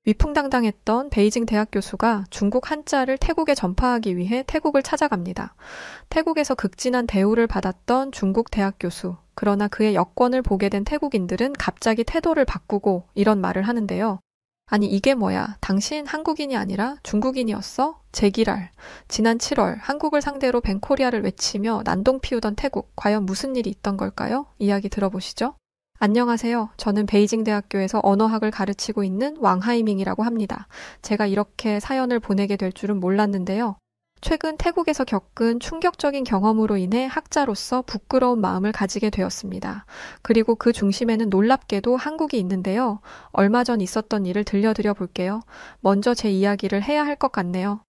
위풍당당했던 베이징 대학 교수가 중국 한자를 태국에 전파하기 위해 태국을 찾아갑니다. 태국에서 극진한 대우를 받았던 중국 대학 교수. 그러나 그의 여권을 보게 된 태국인들은 갑자기 태도를 바꾸고 이런 말을 하는데요. 아니 이게 뭐야? 당신 한국인이 아니라 중국인이었어? 제기랄. 지난 7월 한국을 상대로 벤코리아를 외치며 난동 피우던 태국. 과연 무슨 일이 있던 걸까요? 이야기 들어보시죠. 안녕하세요. 저는 베이징 대학교에서 언어학을 가르치고 있는 왕하이밍이라고 합니다. 제가 이렇게 사연을 보내게 될 줄은 몰랐는데요. 최근 태국에서 겪은 충격적인 경험으로 인해 학자로서 부끄러운 마음을 가지게 되었습니다. 그리고 그 중심에는 놀랍게도 한국이 있는데요. 얼마 전 있었던 일을 들려드려 볼게요. 먼저 제 이야기를 해야 할 것 같네요.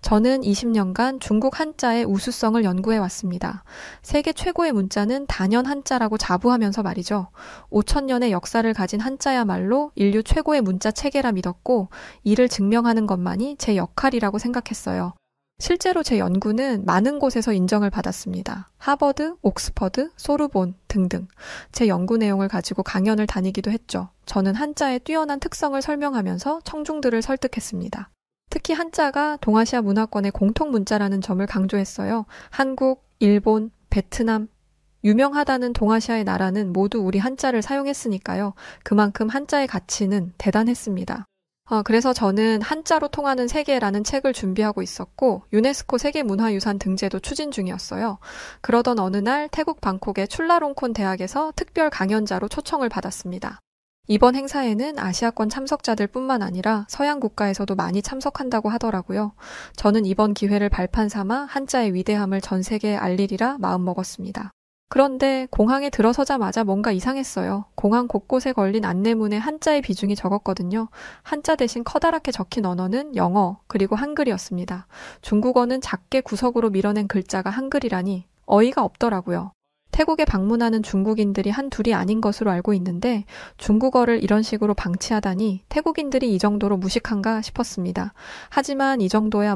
저는 20년간 중국 한자의 우수성을 연구해 왔습니다. 세계 최고의 문자는 단연 한자라고 자부하면서 말이죠. 5천년의 역사를 가진 한자야말로 인류 최고의 문자 체계라 믿었고 이를 증명하는 것만이 제 역할이라고 생각했어요. 실제로 제 연구는 많은 곳에서 인정을 받았습니다. 하버드, 옥스퍼드, 소르본 등등. 제 연구 내용을 가지고 강연을 다니기도 했죠. 저는 한자의 뛰어난 특성을 설명하면서 청중들을 설득했습니다. 특히 한자가 동아시아 문화권의 공통 문자라는 점을 강조했어요. 한국, 일본, 베트남, 유명하다는 동아시아의 나라는 모두 우리 한자를 사용했으니까요. 그만큼 한자의 가치는 대단했습니다. 그래서 저는 한자로 통하는 세계라는 책을 준비하고 있었고 유네스코 세계문화유산 등재도 추진 중이었어요. 그러던 어느 날 태국 방콕의 출라롱콘 대학에서 특별 강연자로 초청을 받았습니다. 이번 행사에는 아시아권 참석자들 뿐만 아니라 서양 국가에서도 많이 참석한다고 하더라고요. 저는 이번 기회를 발판 삼아 한자의 위대함을 전 세계에 알리리라 마음먹었습니다. 그런데 공항에 들어서자마자 뭔가 이상했어요. 공항 곳곳에 걸린 안내문에 한자의 비중이 적었거든요. 한자 대신 커다랗게 적힌 언어는 영어 그리고 한글이었습니다. 중국어는 작게 구석으로 밀어낸 글자가 한글이라니 어이가 없더라고요. 태국에 방문하는 중국인들이 한둘이 아닌 것으로 알고 있는데 중국어를 이런 식으로 방치하다니 태국인들이 이 정도로 무식한가 싶었습니다. 하지만 이 정도야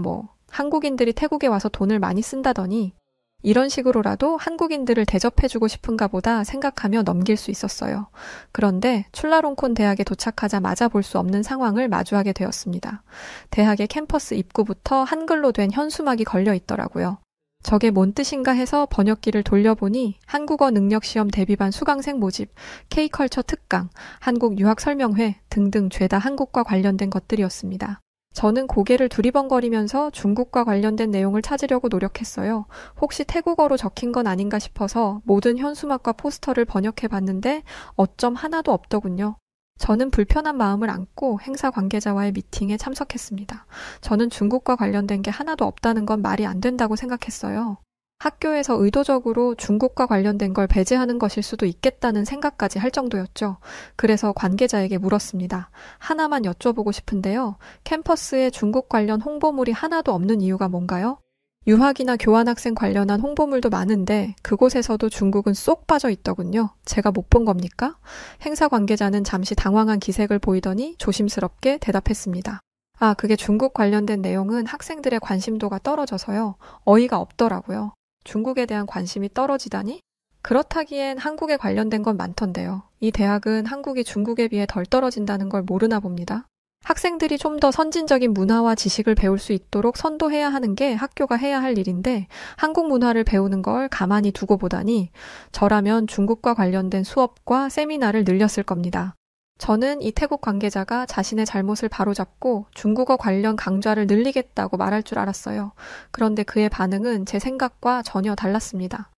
한국인들이 태국에 와서 돈을 많이 쓴다더니 이런 식으로라도 한국인들을 대접해주고 싶은가 보다 생각하며 넘길 수 있었어요. 그런데 출라롱콘 대학에 도착하자마자 볼 수 없는 상황을 마주하게 되었습니다. 대학의 캠퍼스 입구부터 한글로 된 현수막이 걸려 있더라고요. 저게 뭔 뜻인가 해서 번역기를 돌려보니 한국어 능력시험 대비반 수강생 모집, K컬처 특강, 한국 유학 설명회 등등 죄다 한국과 관련된 것들이었습니다. 저는 고개를 두리번거리면서 중국과 관련된 내용을 찾으려고 노력했어요. 혹시 태국어로 적힌 건 아닌가 싶어서 모든 현수막과 포스터를 번역해봤는데 어쩜 하나도 없더군요. 저는 불편한 마음을 안고 행사 관계자와의 미팅에 참석했습니다. 저는 중국과 관련된 게 하나도 없다는 건 말이 안 된다고 생각했어요. 학교에서 의도적으로 중국과 관련된 걸 배제하는 것일 수도 있겠다는 생각까지 할 정도였죠. 그래서 관계자에게 물었습니다. 하나만 여쭤보고 싶은데요. 캠퍼스에 중국 관련 홍보물이 하나도 없는 이유가 뭔가요? 유학이나 교환학생 관련한 홍보물도 많은데 그곳에서도 중국은 쏙 빠져 있더군요. 제가 못 본 겁니까? 행사 관계자는 잠시 당황한 기색을 보이더니 조심스럽게 대답했습니다. 그게 중국 관련된 내용은 학생들의 관심도가 떨어져서요. 어이가 없더라고요. 중국에 대한 관심이 떨어지다니? 그렇다기엔 한국에 관련된 건 많던데요. 이 대학은 한국이 중국에 비해 덜 떨어진다는 걸 모르나 봅니다. 학생들이 좀 더 선진적인 문화와 지식을 배울 수 있도록 선도해야 하는 게 학교가 해야 할 일인데 한국 문화를 배우는 걸 가만히 두고 보다니 저라면 중국과 관련된 수업과 세미나를 늘렸을 겁니다. 저는 이 태국 관계자가 자신의 잘못을 바로잡고 중국어 관련 강좌를 늘리겠다고 말할 줄 알았어요. 그런데 그의 반응은 제 생각과 전혀 달랐습니다.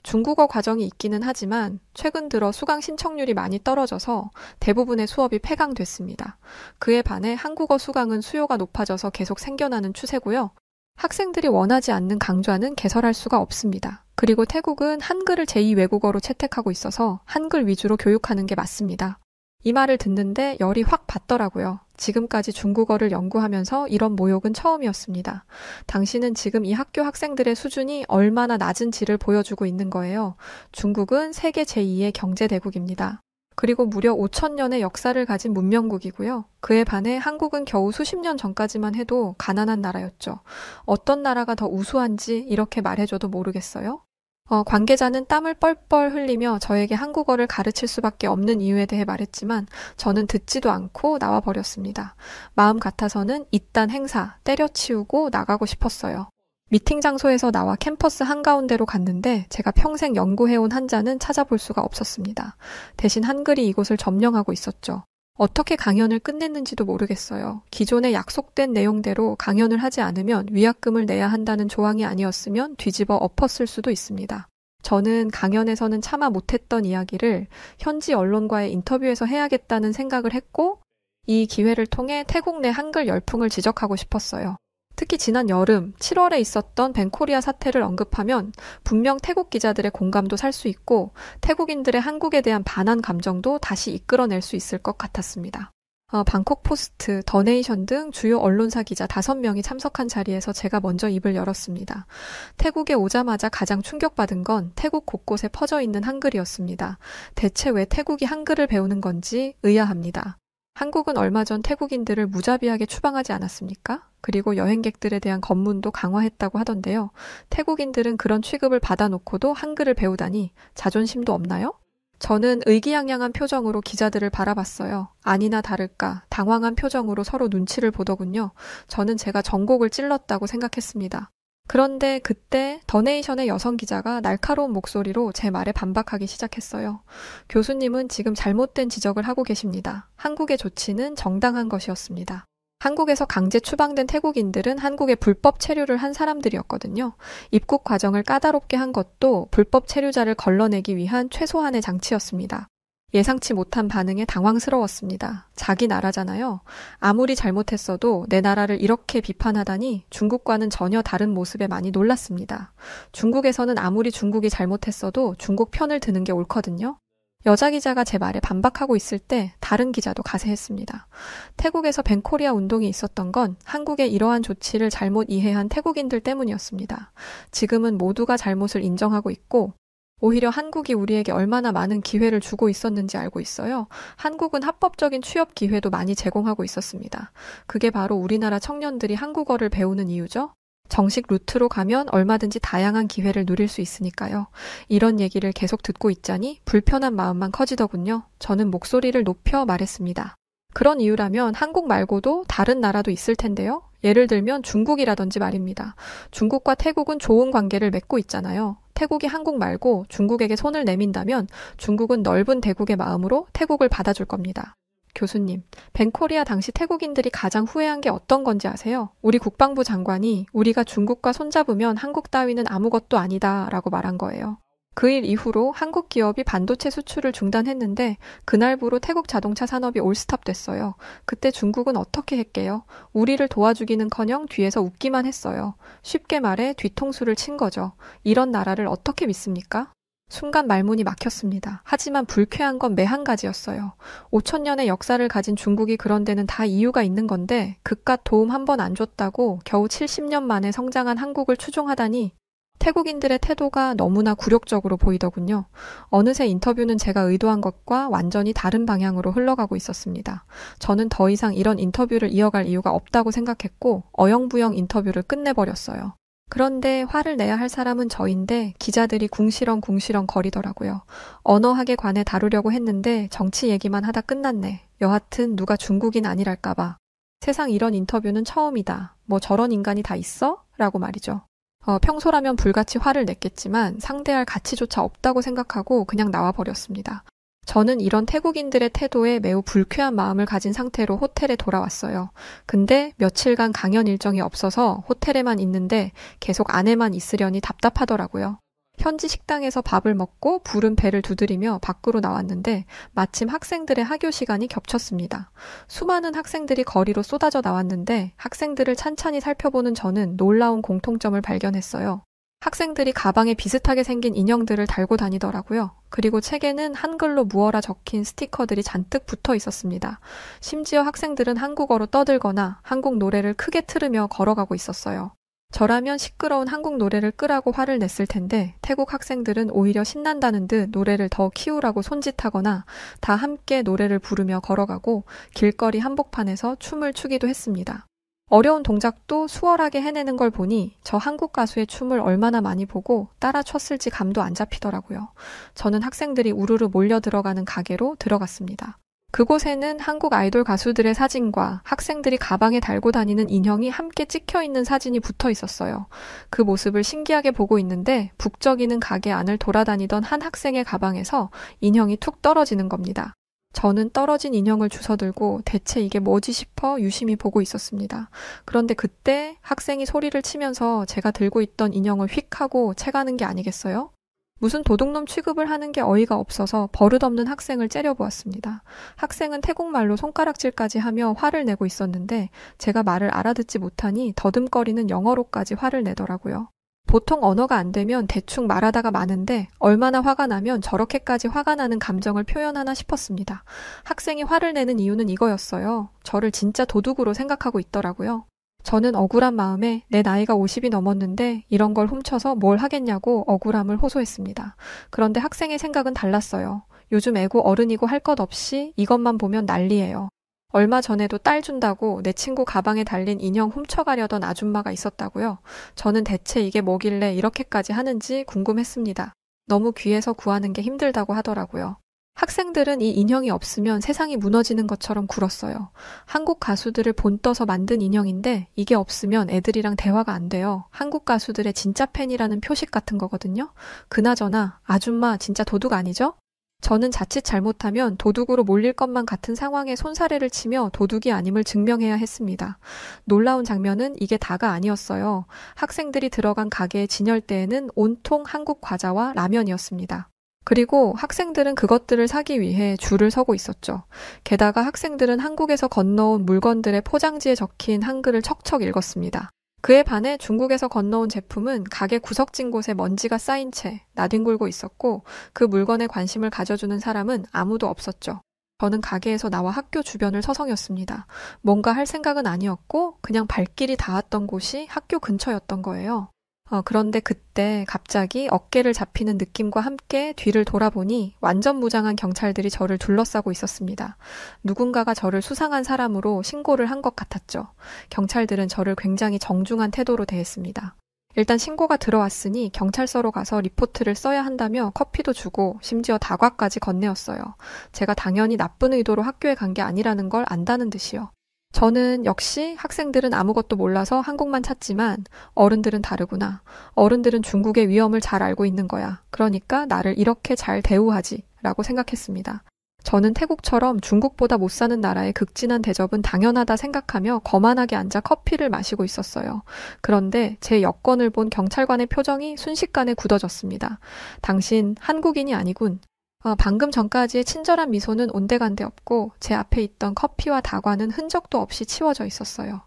중국어 과정이 있기는 하지만 최근 들어 수강 신청률이 많이 떨어져서 대부분의 수업이 폐강됐습니다. 그에 반해 한국어 수강은 수요가 높아져서 계속 생겨나는 추세고요. 학생들이 원하지 않는 강좌는 개설할 수가 없습니다. 그리고 태국은 한글을 제2 외국어로 채택하고 있어서 한글 위주로 교육하는 게 맞습니다. 이 말을 듣는데 열이 확 받더라고요. 지금까지 중국어를 연구하면서 이런 모욕은 처음이었습니다. 당신은 지금 이 학교 학생들의 수준이 얼마나 낮은지를 보여주고 있는 거예요. 중국은 세계 제2의 경제대국입니다. 그리고 무려 5천년의 역사를 가진 문명국이고요. 그에 반해 한국은 겨우 수십 년 전까지만 해도 가난한 나라였죠. 어떤 나라가 더 우수한지 이렇게 말해줘도 모르겠어요? 관계자는 땀을 뻘뻘 흘리며 저에게 한국어를 가르칠 수밖에 없는 이유에 대해 말했지만 저는 듣지도 않고 나와 버렸습니다. 마음 같아서는 이딴 행사 때려치우고 나가고 싶었어요. 미팅 장소에서 나와 캠퍼스 한가운데로 갔는데 제가 평생 연구해온 한자는 찾아볼 수가 없었습니다. 대신 한글이 이곳을 점령하고 있었죠. 어떻게 강연을 끝냈는지도 모르겠어요. 기존에 약속된 내용대로 강연을 하지 않으면 위약금을 내야 한다는 조항이 아니었으면 뒤집어 엎었을 수도 있습니다. 저는 강연에서는 차마 못했던 이야기를 현지 언론과의 인터뷰에서 해야겠다는 생각을 했고 이 기회를 통해 태국 내 한글 열풍을 지적하고 싶었어요. 특히 지난 여름 7월에 있었던 벤코리아 사태를 언급하면 분명 태국 기자들의 공감도 살 수 있고 태국인들의 한국에 대한 반한 감정도 다시 이끌어낼 수 있을 것 같았습니다. 방콕 포스트, 더네이션 등 주요 언론사 기자 5명이 참석한 자리에서 제가 먼저 입을 열었습니다. 태국에 오자마자 가장 충격받은 건 태국 곳곳에 퍼져 있는 한글이었습니다. 대체 왜 태국이 한글을 배우는 건지 의아합니다. 한국은 얼마 전 태국인들을 무자비하게 추방하지 않았습니까? 그리고 여행객들에 대한 검문도 강화했다고 하던데요. 태국인들은 그런 취급을 받아놓고도 한글을 배우다니 자존심도 없나요? 저는 의기양양한 표정으로 기자들을 바라봤어요. 아니나 다를까 당황한 표정으로 서로 눈치를 보더군요. 저는 제가 전곡을 찔렀다고 생각했습니다. 그런데 그때 더네이션의 여성 기자가 날카로운 목소리로 제 말에 반박하기 시작했어요. 교수님은 지금 잘못된 지적을 하고 계십니다. 한국의 조치는 정당한 것이었습니다. 한국에서 강제 추방된 태국인들은 한국에 불법 체류를 한 사람들이었거든요. 입국 과정을 까다롭게 한 것도 불법 체류자를 걸러내기 위한 최소한의 장치였습니다. 예상치 못한 반응에 당황스러웠습니다. 자기 나라잖아요. 아무리 잘못했어도 내 나라를 이렇게 비판하다니 중국과는 전혀 다른 모습에 많이 놀랐습니다. 중국에서는 아무리 중국이 잘못했어도 중국 편을 드는 게 옳거든요. 여자 기자가 제 말에 반박하고 있을 때 다른 기자도 가세했습니다. 태국에서 벤코리아 운동이 있었던 건 한국의 이러한 조치를 잘못 이해한 태국인들 때문이었습니다. 지금은 모두가 잘못을 인정하고 있고 오히려 한국이 우리에게 얼마나 많은 기회를 주고 있었는지 알고 있어요. 한국은 합법적인 취업 기회도 많이 제공하고 있었습니다. 그게 바로 우리나라 청년들이 한국어를 배우는 이유죠. 정식 루트로 가면 얼마든지 다양한 기회를 누릴 수 있으니까요. 이런 얘기를 계속 듣고 있자니 불편한 마음만 커지더군요. 저는 목소리를 높여 말했습니다. 그런 이유라면 한국 말고도 다른 나라도 있을 텐데요. 예를 들면 중국이라든지 말입니다. 중국과 태국은 좋은 관계를 맺고 있잖아요. 태국이 한국 말고 중국에게 손을 내민다면 중국은 넓은 대국의 마음으로 태국을 받아줄 겁니다. 교수님, 벤코리아 당시 태국인들이 가장 후회한 게 어떤 건지 아세요? 우리 국방부 장관이 우리가 중국과 손잡으면 한국 따위는 아무것도 아니다 라고 말한 거예요. 그 일 이후로 한국 기업이 반도체 수출을 중단했는데 그날부로 태국 자동차 산업이 올스탑 됐어요. 그때 중국은 어떻게 했게요? 우리를 도와주기는커녕 뒤에서 웃기만 했어요. 쉽게 말해 뒤통수를 친 거죠. 이런 나라를 어떻게 믿습니까? 순간 말문이 막혔습니다. 하지만 불쾌한 건 매한 가지였어요. 5,000년의 역사를 가진 중국이 그런 데는 다 이유가 있는 건데 그깟 도움 한 번 안 줬다고 겨우 70년 만에 성장한 한국을 추종하다니 태국인들의 태도가 너무나 굴욕적으로 보이더군요. 어느새 인터뷰는 제가 의도한 것과 완전히 다른 방향으로 흘러가고 있었습니다. 저는 더 이상 이런 인터뷰를 이어갈 이유가 없다고 생각했고 어영부영 인터뷰를 끝내버렸어요. 그런데 화를 내야 할 사람은 저인데 기자들이 궁시렁궁시렁 거리더라고요. 언어학에 관해 다루려고 했는데 정치 얘기만 하다 끝났네. 여하튼 누가 중국인 아니랄까봐. 세상 이런 인터뷰는 처음이다. 뭐 저런 인간이 다 있어? 라고 말이죠. 평소라면 불같이 화를 냈겠지만 상대할 가치조차 없다고 생각하고 그냥 나와버렸습니다. 저는 이런 태국인들의 태도에 매우 불쾌한 마음을 가진 상태로 호텔에 돌아왔어요. 근데 며칠간 강연 일정이 없어서 호텔에만 있는데 계속 안에만 있으려니 답답하더라고요. 현지 식당에서 밥을 먹고 부른 배를 두드리며 밖으로 나왔는데 마침 학생들의 하교 시간이 겹쳤습니다. 수많은 학생들이 거리로 쏟아져 나왔는데 학생들을 찬찬히 살펴보는 저는 놀라운 공통점을 발견했어요. 학생들이 가방에 비슷하게 생긴 인형들을 달고 다니더라고요. 그리고 책에는 한글로 무어라 적힌 스티커들이 잔뜩 붙어 있었습니다. 심지어 학생들은 한국어로 떠들거나 한국 노래를 크게 틀으며 걸어가고 있었어요. 저라면 시끄러운 한국 노래를 끄라고 화를 냈을 텐데 태국 학생들은 오히려 신난다는 듯 노래를 더 키우라고 손짓하거나 다 함께 노래를 부르며 걸어가고 길거리 한복판에서 춤을 추기도 했습니다. 어려운 동작도 수월하게 해내는 걸 보니 저 한국 가수의 춤을 얼마나 많이 보고 따라 췄을지 감도 안 잡히더라고요. 저는 학생들이 우르르 몰려 들어가는 가게로 들어갔습니다. 그곳에는 한국 아이돌 가수들의 사진과 학생들이 가방에 달고 다니는 인형이 함께 찍혀 있는 사진이 붙어 있었어요. 그 모습을 신기하게 보고 있는데 북적이는 가게 안을 돌아다니던 한 학생의 가방에서 인형이 툭 떨어지는 겁니다. 저는 떨어진 인형을 주워들고 대체 이게 뭐지 싶어 유심히 보고 있었습니다. 그런데 그때 학생이 소리를 치면서 제가 들고 있던 인형을 휙 하고 채가는 게 아니겠어요? 무슨 도둑놈 취급을 하는 게 어이가 없어서 버릇없는 학생을 째려보았습니다. 학생은 태국말로 손가락질까지 하며 화를 내고 있었는데 제가 말을 알아듣지 못하니 더듬거리는 영어로까지 화를 내더라고요. 보통 언어가 안 되면 대충 말하다가 마는데 얼마나 화가 나면 저렇게까지 화가 나는 감정을 표현하나 싶었습니다. 학생이 화를 내는 이유는 이거였어요. 저를 진짜 도둑으로 생각하고 있더라고요. 저는 억울한 마음에 내 나이가 50이 넘었는데 이런 걸 훔쳐서 뭘 하겠냐고 억울함을 호소했습니다. 그런데 학생의 생각은 달랐어요. 요즘 애고 어른이고 할 것 없이 이것만 보면 난리예요. 얼마 전에도 딸 준다고 내 친구 가방에 달린 인형 훔쳐가려던 아줌마가 있었다고요. 저는 대체 이게 뭐길래 이렇게까지 하는지 궁금했습니다. 너무 귀해서 구하는 게 힘들다고 하더라고요. 학생들은 이 인형이 없으면 세상이 무너지는 것처럼 굴었어요. 한국 가수들을 본떠서 만든 인형인데 이게 없으면 애들이랑 대화가 안 돼요. 한국 가수들의 진짜 팬이라는 표식 같은 거거든요. 그나저나 아줌마 진짜 도둑 아니죠? 저는 자칫 잘못하면 도둑으로 몰릴 것만 같은 상황에 손사래를 치며 도둑이 아님을 증명해야 했습니다. 놀라운 장면은 이게 다가 아니었어요. 학생들이 들어간 가게의 진열대에는 온통 한국 과자와 라면이었습니다. 그리고 학생들은 그것들을 사기 위해 줄을 서고 있었죠. 게다가 학생들은 한국에서 건너온 물건들의 포장지에 적힌 한글을 척척 읽었습니다. 그에 반해 중국에서 건너온 제품은 가게 구석진 곳에 먼지가 쌓인 채 나뒹굴고 있었고 그 물건에 관심을 가져주는 사람은 아무도 없었죠. 저는 가게에서 나와 학교 주변을 서성였습니다. 뭔가 할 생각은 아니었고 그냥 발길이 닿았던 곳이 학교 근처였던 거예요. 그런데 그때 갑자기 어깨를 잡히는 느낌과 함께 뒤를 돌아보니 완전 무장한 경찰들이 저를 둘러싸고 있었습니다. 누군가가 저를 수상한 사람으로 신고를 한 것 같았죠. 경찰들은 저를 굉장히 정중한 태도로 대했습니다. 일단 신고가 들어왔으니 경찰서로 가서 리포트를 써야 한다며 커피도 주고 심지어 다과까지 건네었어요. 제가 당연히 나쁜 의도로 학교에 간 게 아니라는 걸 안다는 듯이요. 저는 역시 학생들은 아무것도 몰라서 한국만 찾지만 어른들은 다르구나. 어른들은 중국의 위험을 잘 알고 있는 거야. 그러니까 나를 이렇게 잘 대우하지 라고 생각했습니다. 저는 태국처럼 중국보다 못 사는 나라의 극진한 대접은 당연하다 생각하며 거만하게 앉아 커피를 마시고 있었어요. 그런데 제 여권을 본 경찰관의 표정이 순식간에 굳어졌습니다. 당신 한국인이 아니군. 방금 전까지의 친절한 미소는 온데간데 없고 제 앞에 있던 커피와 다과는 흔적도 없이 치워져 있었어요.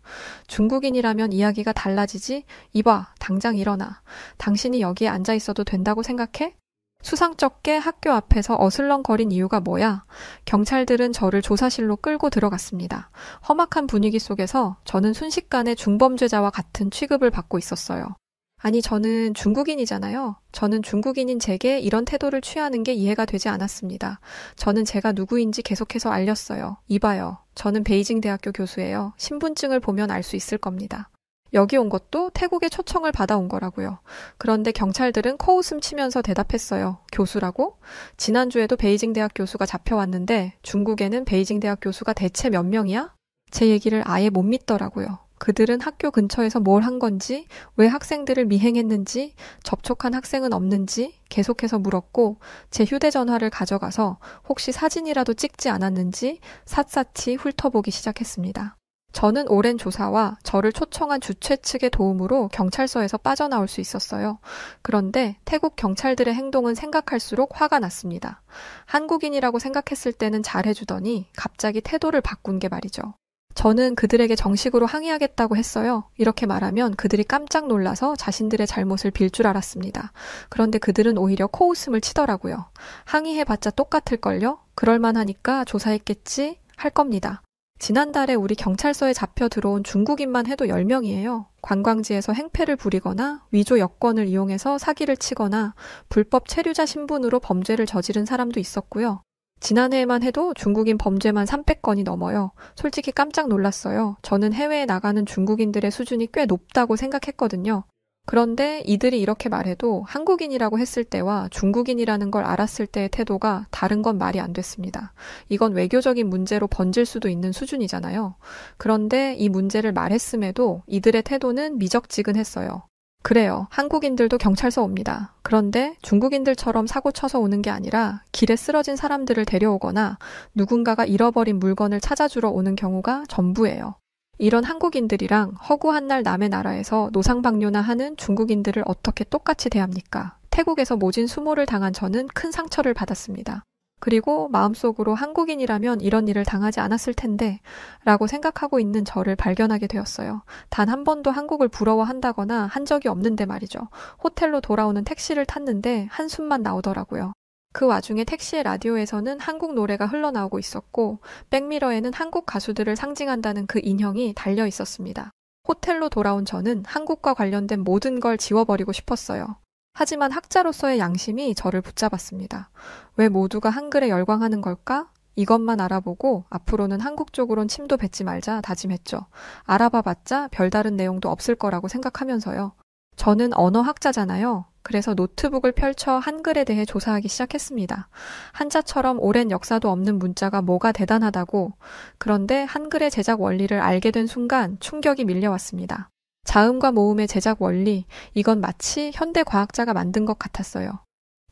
중국인이라면 이야기가 달라지지? 이봐, 당장 일어나. 당신이 여기에 앉아 있어도 된다고 생각해? 수상쩍게 학교 앞에서 어슬렁거린 이유가 뭐야? 경찰들은 저를 조사실로 끌고 들어갔습니다. 험악한 분위기 속에서 저는 순식간에 중범죄자와 같은 취급을 받고 있었어요. 아니, 저는 중국인이잖아요. 저는 중국인인 제게 이런 태도를 취하는 게 이해가 되지 않았습니다. 저는 제가 누구인지 계속해서 알렸어요. 이봐요. 저는 베이징 대학교 교수예요. 신분증을 보면 알 수 있을 겁니다. 여기 온 것도 태국의 초청을 받아온 거라고요. 그런데 경찰들은 코웃음 치면서 대답했어요. 교수라고? 지난주에도 베이징 대학 교수가 잡혀왔는데 중국에는 베이징 대학 교수가 대체 몇 명이야? 제 얘기를 아예 못 믿더라고요. 그들은 학교 근처에서 뭘 한 건지, 왜 학생들을 미행했는지, 접촉한 학생은 없는지 계속해서 물었고 제 휴대전화를 가져가서 혹시 사진이라도 찍지 않았는지 샅샅이 훑어보기 시작했습니다. 저는 오랜 조사와 저를 초청한 주최 측의 도움으로 경찰서에서 빠져나올 수 있었어요. 그런데 태국 경찰들의 행동은 생각할수록 화가 났습니다. 한국인이라고 생각했을 때는 잘해주더니 갑자기 태도를 바꾼 게 말이죠. 저는 그들에게 정식으로 항의하겠다고 했어요. 이렇게 말하면 그들이 깜짝 놀라서 자신들의 잘못을 빌 줄 알았습니다. 그런데 그들은 오히려 코웃음을 치더라고요. 항의해봤자 똑같을걸요? 그럴만하니까 조사했겠지? 할 겁니다. 지난달에 우리 경찰서에 잡혀 들어온 중국인만 해도 10명이에요. 관광지에서 행패를 부리거나 위조 여권을 이용해서 사기를 치거나 불법 체류자 신분으로 범죄를 저지른 사람도 있었고요. 지난해에만 해도 중국인 범죄만 300건이 넘어요. 솔직히 깜짝 놀랐어요. 저는 해외에 나가는 중국인들의 수준이 꽤 높다고 생각했거든요. 그런데 이들이 이렇게 말해도 한국인이라고 했을 때와 중국인이라는 걸 알았을 때의 태도가 다른 건 말이 안 됐습니다. 이건 외교적인 문제로 번질 수도 있는 수준이잖아요. 그런데 이 문제를 말했음에도 이들의 태도는 미적지근했어요. 그래요. 한국인들도 경찰서 옵니다. 그런데 중국인들처럼 사고 쳐서 오는 게 아니라 길에 쓰러진 사람들을 데려오거나 누군가가 잃어버린 물건을 찾아주러 오는 경우가 전부예요. 이런 한국인들이랑 허구한 날 남의 나라에서 노상방뇨나 하는 중국인들을 어떻게 똑같이 대합니까? 태국에서 모진 수모를 당한 저는 큰 상처를 받았습니다. 그리고 마음속으로 한국인이라면 이런 일을 당하지 않았을 텐데 라고 생각하고 있는 저를 발견하게 되었어요. 단 한 번도 한국을 부러워한다거나 한 적이 없는데 말이죠. 호텔로 돌아오는 택시를 탔는데 한숨만 나오더라고요. 그 와중에 택시의 라디오에서는 한국 노래가 흘러나오고 있었고 백미러에는 한국 가수들을 상징한다는 그 인형이 달려 있었습니다. 호텔로 돌아온 저는 한국과 관련된 모든 걸 지워버리고 싶었어요. 하지만 학자로서의 양심이 저를 붙잡았습니다. 왜 모두가 한글에 열광하는 걸까? 이것만 알아보고 앞으로는 한국 쪽으론 침도 뱉지 말자 다짐했죠. 알아봐봤자 별다른 내용도 없을 거라고 생각하면서요. 저는 언어학자잖아요. 그래서 노트북을 펼쳐 한글에 대해 조사하기 시작했습니다. 한자처럼 오랜 역사도 없는 문자가 뭐가 대단하다고. 그런데 한글의 제작 원리를 알게 된 순간 충격이 밀려왔습니다. 자음과 모음의 제작 원리, 이건 마치 현대 과학자가 만든 것 같았어요.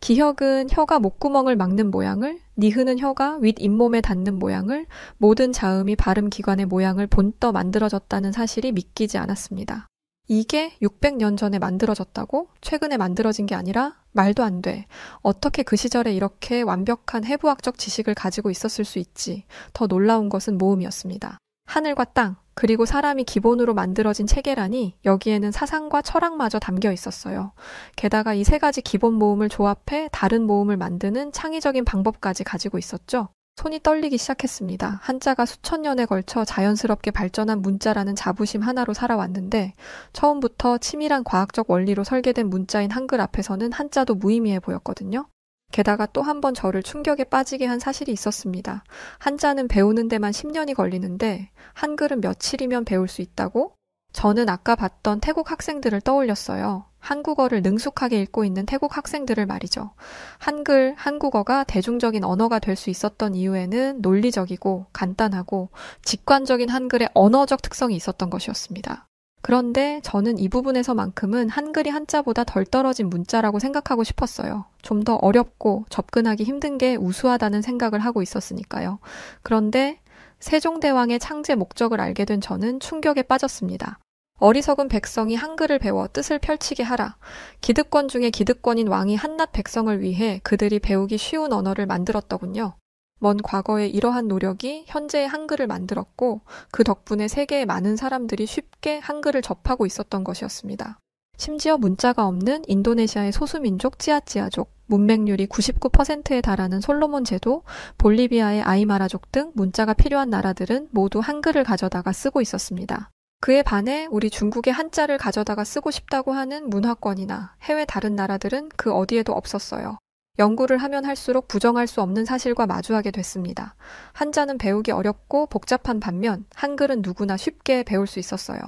기혁은 혀가 목구멍을 막는 모양을, 니흐는 혀가 윗 잇몸에 닿는 모양을, 모든 자음이 발음 기관의 모양을 본떠 만들어졌다는 사실이 믿기지 않았습니다. 이게 600년 전에 만들어졌다고? 최근에 만들어진 게 아니라? 말도 안 돼. 어떻게 그 시절에 이렇게 완벽한 해부학적 지식을 가지고 있었을 수 있지. 더 놀라운 것은 모음이었습니다. 하늘과 땅, 그리고 사람이 기본으로 만들어진 체계라니 여기에는 사상과 철학마저 담겨 있었어요. 게다가 이 세 가지 기본 모음을 조합해 다른 모음을 만드는 창의적인 방법까지 가지고 있었죠. 손이 떨리기 시작했습니다. 한자가 수천 년에 걸쳐 자연스럽게 발전한 문자라는 자부심 하나로 살아왔는데 처음부터 치밀한 과학적 원리로 설계된 문자인 한글 앞에서는 한자도 무의미해 보였거든요. 게다가 또 한 번 저를 충격에 빠지게 한 사실이 있었습니다. 한자는 배우는 데만 10년이 걸리는데 한글은 며칠이면 배울 수 있다고? 저는 아까 봤던 태국 학생들을 떠올렸어요. 한국어를 능숙하게 읽고 있는 태국 학생들을 말이죠. 한글, 한국어가 대중적인 언어가 될 수 있었던 이유에는 논리적이고 간단하고 직관적인 한글의 언어적 특성이 있었던 것이었습니다. 그런데 저는 이 부분에서만큼은 한글이 한자보다 덜 떨어진 문자라고 생각하고 싶었어요. 좀 더 어렵고 접근하기 힘든 게 우수하다는 생각을 하고 있었으니까요. 그런데 세종대왕의 창제 목적을 알게 된 저는 충격에 빠졌습니다. 어리석은 백성이 한글을 배워 뜻을 펼치게 하라. 기득권 중에 기득권인 왕이 한낱 백성을 위해 그들이 배우기 쉬운 언어를 만들었더군요. 먼 과거에 이러한 노력이 현재의 한글을 만들었고 그 덕분에 세계의 많은 사람들이 쉽게 한글을 접하고 있었던 것이었습니다. 심지어 문자가 없는 인도네시아의 소수민족 찌아찌아족, 문맹률이 99%에 달하는 솔로몬 제도, 볼리비아의 아이마라족 등 문자가 필요한 나라들은 모두 한글을 가져다가 쓰고 있었습니다. 그에 반해 우리 중국의 한자를 가져다가 쓰고 싶다고 하는 문화권이나 해외 다른 나라들은 그 어디에도 없었어요. 연구를 하면 할수록 부정할 수 없는 사실과 마주하게 됐습니다. 한자는 배우기 어렵고 복잡한 반면 한글은 누구나 쉽게 배울 수 있었어요.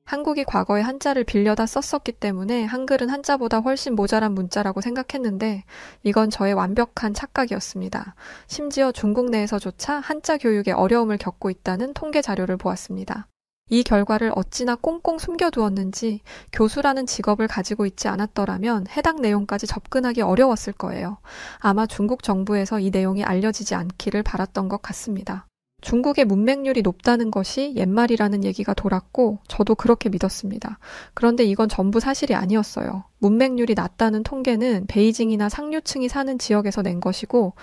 한국이 과거에 한자를 빌려다 썼었기 때문에 한글은 한자보다 훨씬 모자란 문자라고 생각했는데 이건 저의 완벽한 착각이었습니다. 심지어 중국 내에서조차 한자 교육에 어려움을 겪고 있다는 통계 자료를 보았습니다. 이 결과를 어찌나 꽁꽁 숨겨두었는지 교수라는 직업을 가지고 있지 않았더라면 해당 내용까지 접근하기 어려웠을 거예요. 아마 중국 정부에서 이 내용이 알려지지 않기를 바랐던 것 같습니다. 중국의 문맹률이 높다는 것이 옛말이라는 얘기가 돌았고 저도 그렇게 믿었습니다. 그런데 이건 전부 사실이 아니었어요. 문맹률이 낮다는 통계는 베이징이나 상류층이 사는 지역에서 낸 것이고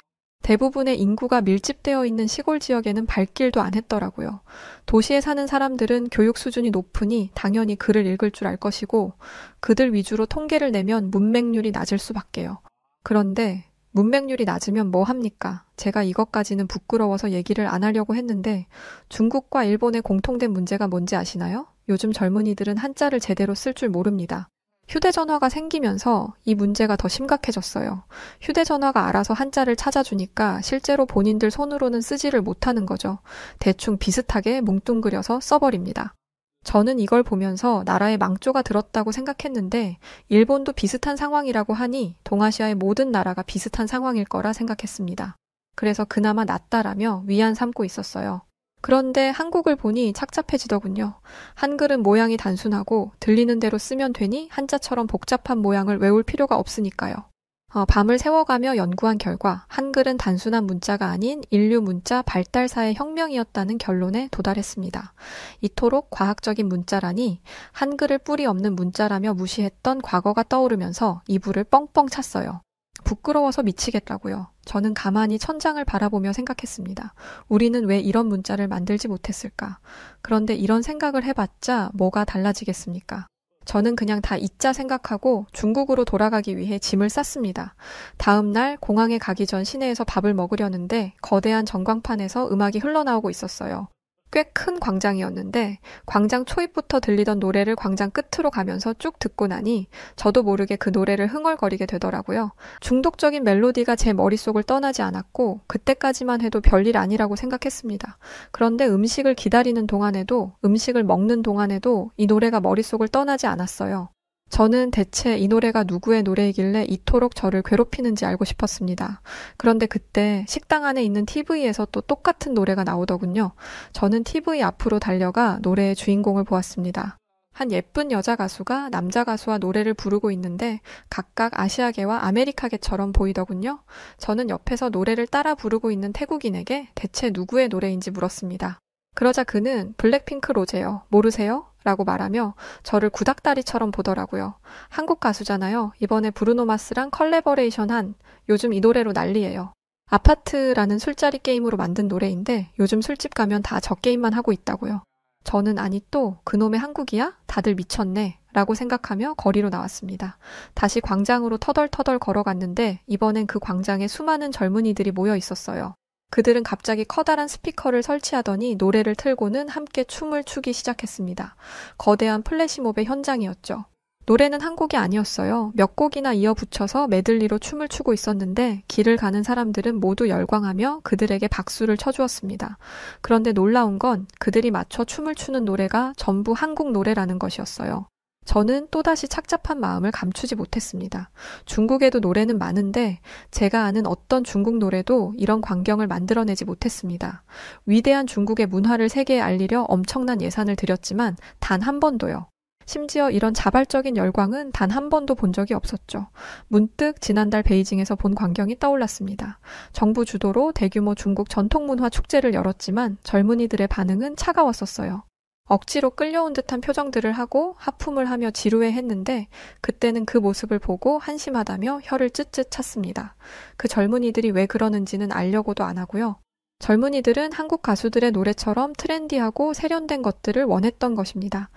대부분의 인구가 밀집되어 있는 시골 지역에는 발길도 안 했더라고요. 도시에 사는 사람들은 교육 수준이 높으니 당연히 글을 읽을 줄 알 것이고 그들 위주로 통계를 내면 문맹률이 낮을 수밖에요. 그런데 문맹률이 낮으면 뭐 합니까? 제가 이것까지는 부끄러워서 얘기를 안 하려고 했는데 중국과 일본의 공통된 문제가 뭔지 아시나요? 요즘 젊은이들은 한자를 제대로 쓸 줄 모릅니다. 휴대전화가 생기면서 이 문제가 더 심각해졌어요. 휴대전화가 알아서 한자를 찾아주니까 실제로 본인들 손으로는 쓰지를 못하는 거죠. 대충 비슷하게 뭉뚱그려서 써버립니다. 저는 이걸 보면서 나라에 망조가 들었다고 생각했는데 일본도 비슷한 상황이라고 하니 동아시아의 모든 나라가 비슷한 상황일 거라 생각했습니다. 그래서 그나마 낫다라며 위안 삼고 있었어요. 그런데 한국을 보니 착잡해지더군요. 한글은 모양이 단순하고 들리는 대로 쓰면 되니 한자처럼 복잡한 모양을 외울 필요가 없으니까요. 밤을 새워가며 연구한 결과 한글은 단순한 문자가 아닌 인류 문자 발달사의 혁명이었다는 결론에 도달했습니다. 이토록 과학적인 문자라니 한글을 뿌리 없는 문자라며 무시했던 과거가 떠오르면서 이불을 뻥뻥 찼어요. 부끄러워서 미치겠다고요. 저는 가만히 천장을 바라보며 생각했습니다. 우리는 왜 이런 문자를 만들지 못했을까? 그런데 이런 생각을 해봤자 뭐가 달라지겠습니까? 저는 그냥 다 잊자 생각하고 중국으로 돌아가기 위해 짐을 쌌습니다. 다음 날 공항에 가기 전 시내에서 밥을 먹으려는데 거대한 전광판에서 음악이 흘러나오고 있었어요. 꽤 큰 광장이었는데 광장 초입부터 들리던 노래를 광장 끝으로 가면서 쭉 듣고 나니 저도 모르게 그 노래를 흥얼거리게 되더라고요. 중독적인 멜로디가 제 머릿속을 떠나지 않았고 그때까지만 해도 별일 아니라고 생각했습니다. 그런데 음식을 기다리는 동안에도 음식을 먹는 동안에도 이 노래가 머릿속을 떠나지 않았어요. 저는 대체 이 노래가 누구의 노래이길래 이토록 저를 괴롭히는지 알고 싶었습니다. 그런데 그때 식당 안에 있는 TV에서 또 똑같은 노래가 나오더군요. 저는 TV 앞으로 달려가 노래의 주인공을 보았습니다. 한 예쁜 여자 가수가 남자 가수와 노래를 부르고 있는데 각각 아시아계와 아메리카계처럼 보이더군요. 저는 옆에서 노래를 따라 부르고 있는 태국인에게 대체 누구의 노래인지 물었습니다. 그러자 그는 블랙핑크 로제요. 모르세요? 라고 말하며 저를 구닥다리처럼 보더라고요. 한국 가수잖아요. 이번에 브루노 마스랑 컬래버레이션한 요즘 이 노래로 난리예요. 아파트라는 술자리 게임으로 만든 노래인데 요즘 술집 가면 다 저 게임만 하고 있다고요. 저는 아니 또 그놈의 한국이야? 다들 미쳤네. 라고 생각하며 거리로 나왔습니다. 다시 광장으로 터덜터덜 걸어갔는데 이번엔 그 광장에 수많은 젊은이들이 모여 있었어요. 그들은 갑자기 커다란 스피커를 설치하더니 노래를 틀고는 함께 춤을 추기 시작했습니다. 거대한 플래시몹의 현장이었죠. 노래는 한 곡이 아니었어요. 몇 곡이나 이어 붙여서 메들리로 춤을 추고 있었는데 길을 가는 사람들은 모두 열광하며 그들에게 박수를 쳐주었습니다. 그런데 놀라운 건 그들이 맞춰 춤을 추는 노래가 전부 한국 노래라는 것이었어요. 저는 또다시 착잡한 마음을 감추지 못했습니다. 중국에도 노래는 많은데 제가 아는 어떤 중국 노래도 이런 광경을 만들어내지 못했습니다. 위대한 중국의 문화를 세계에 알리려 엄청난 예산을 들였지만 단 한 번도요. 심지어 이런 자발적인 열광은 단 한 번도 본 적이 없었죠. 문득 지난달 베이징에서 본 광경이 떠올랐습니다. 정부 주도로 대규모 중국 전통문화 축제를 열었지만 젊은이들의 반응은 차가웠었어요. 억지로 끌려온 듯한 표정들을 하고 하품을 하며 지루해했는데 그때는 그 모습을 보고 한심하다며 혀를 쯧쯧 찼습니다. 그 젊은이들이 왜 그러는지는 알려고도 안 하고요. 젊은이들은 한국 가수들의 노래처럼 트렌디하고 세련된 것들을 원했던 것입니다.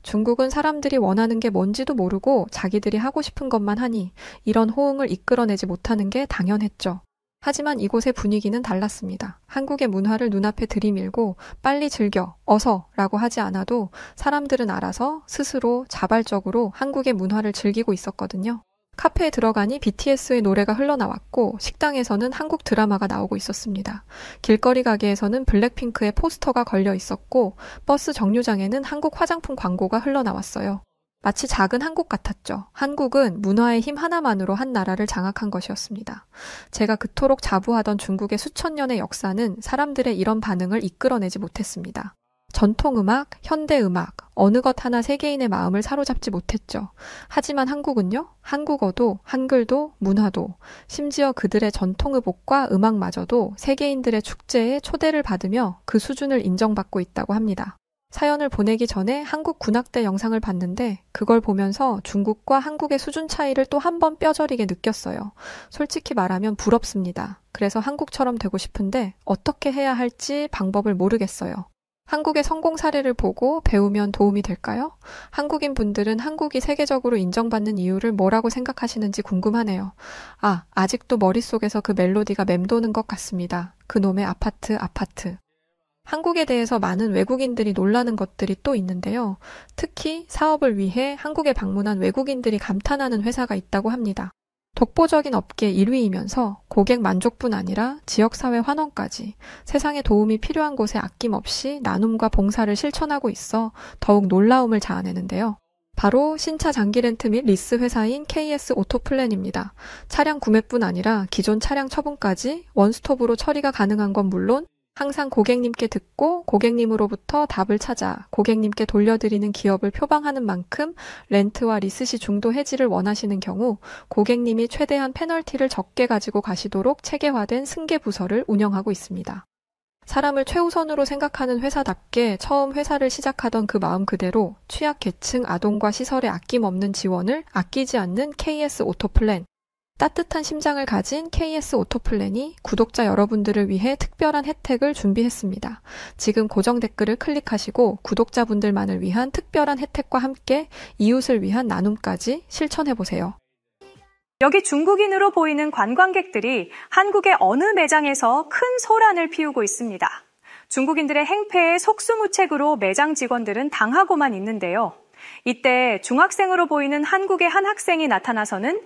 중국은 사람들이 원하는 게 뭔지도 모르고 자기들이 하고 싶은 것만 하니 이런 호응을 이끌어내지 못하는 게 당연했죠. 하지만 이곳의 분위기는 달랐습니다. 한국의 문화를 눈앞에 들이밀고 빨리 즐겨, 어서 라고 하지 않아도 사람들은 알아서 스스로 자발적으로 한국의 문화를 즐기고 있었거든요. 카페에 들어가니 BTS의 노래가 흘러나왔고 식당에서는 한국 드라마가 나오고 있었습니다. 길거리 가게에서는 블랙핑크의 포스터가 걸려 있었고 버스 정류장에는 한국 화장품 광고가 흘러나왔어요. 마치 작은 한국 같았죠. 한국은 문화의 힘 하나만으로 한 나라를 장악한 것이었습니다. 제가 그토록 자부하던 중국의 수천 년의 역사는 사람들의 이런 반응을 이끌어내지 못했습니다. 전통음악, 현대음악, 어느 것 하나 세계인의 마음을 사로잡지 못했죠. 하지만 한국은요? 한국어도, 한글도, 문화도, 심지어 그들의 전통의복과 음악마저도 세계인들의 축제에 초대를 받으며 그 수준을 인정받고 있다고 합니다. 사연을 보내기 전에 한국 군악대 영상을 봤는데 그걸 보면서 중국과 한국의 수준 차이를 또 한 번 뼈저리게 느꼈어요. 솔직히 말하면 부럽습니다. 그래서 한국처럼 되고 싶은데 어떻게 해야 할지 방법을 모르겠어요. 한국의 성공 사례를 보고 배우면 도움이 될까요? 한국인 분들은 한국이 세계적으로 인정받는 이유를 뭐라고 생각하시는지 궁금하네요. 아직도 머릿속에서 그 멜로디가 맴도는 것 같습니다. 그놈의 아파트. 한국에 대해서 많은 외국인들이 놀라는 것들이 또 있는데요. 특히 사업을 위해 한국에 방문한 외국인들이 감탄하는 회사가 있다고 합니다. 독보적인 업계 1위이면서 고객 만족뿐 아니라 지역사회 환원까지 세상에 도움이 필요한 곳에 아낌없이 나눔과 봉사를 실천하고 있어 더욱 놀라움을 자아내는데요. 바로 신차 장기 렌트 및 리스 회사인 KS 오토플랜입니다. 차량 구매뿐 아니라 기존 차량 처분까지 원스톱으로 처리가 가능한 건 물론 항상 고객님께 듣고 고객님으로부터 답을 찾아 고객님께 돌려드리는 기업을 표방하는 만큼 렌트와 리스 시 중도 해지를 원하시는 경우 고객님이 최대한 페널티를 적게 가지고 가시도록 체계화된 승계 부서를 운영하고 있습니다. 사람을 최우선으로 생각하는 회사답게 처음 회사를 시작하던 그 마음 그대로 취약계층 아동과 시설에 아낌없는 지원을 아끼지 않는 KS 오토플랜. 따뜻한 심장을 가진 KS 오토플랜이 구독자 여러분들을 위해 특별한 혜택을 준비했습니다. 지금 고정 댓글을 클릭하시고 구독자분들만을 위한 특별한 혜택과 함께 이웃을 위한 나눔까지 실천해보세요. 여기 중국인으로 보이는 관광객들이 한국의 어느 매장에서 큰 소란을 피우고 있습니다. 중국인들의 행패에 속수무책으로 매장 직원들은 당하고만 있는데요. 이때 중학생으로 보이는 한국의 한 학생이 나타나서는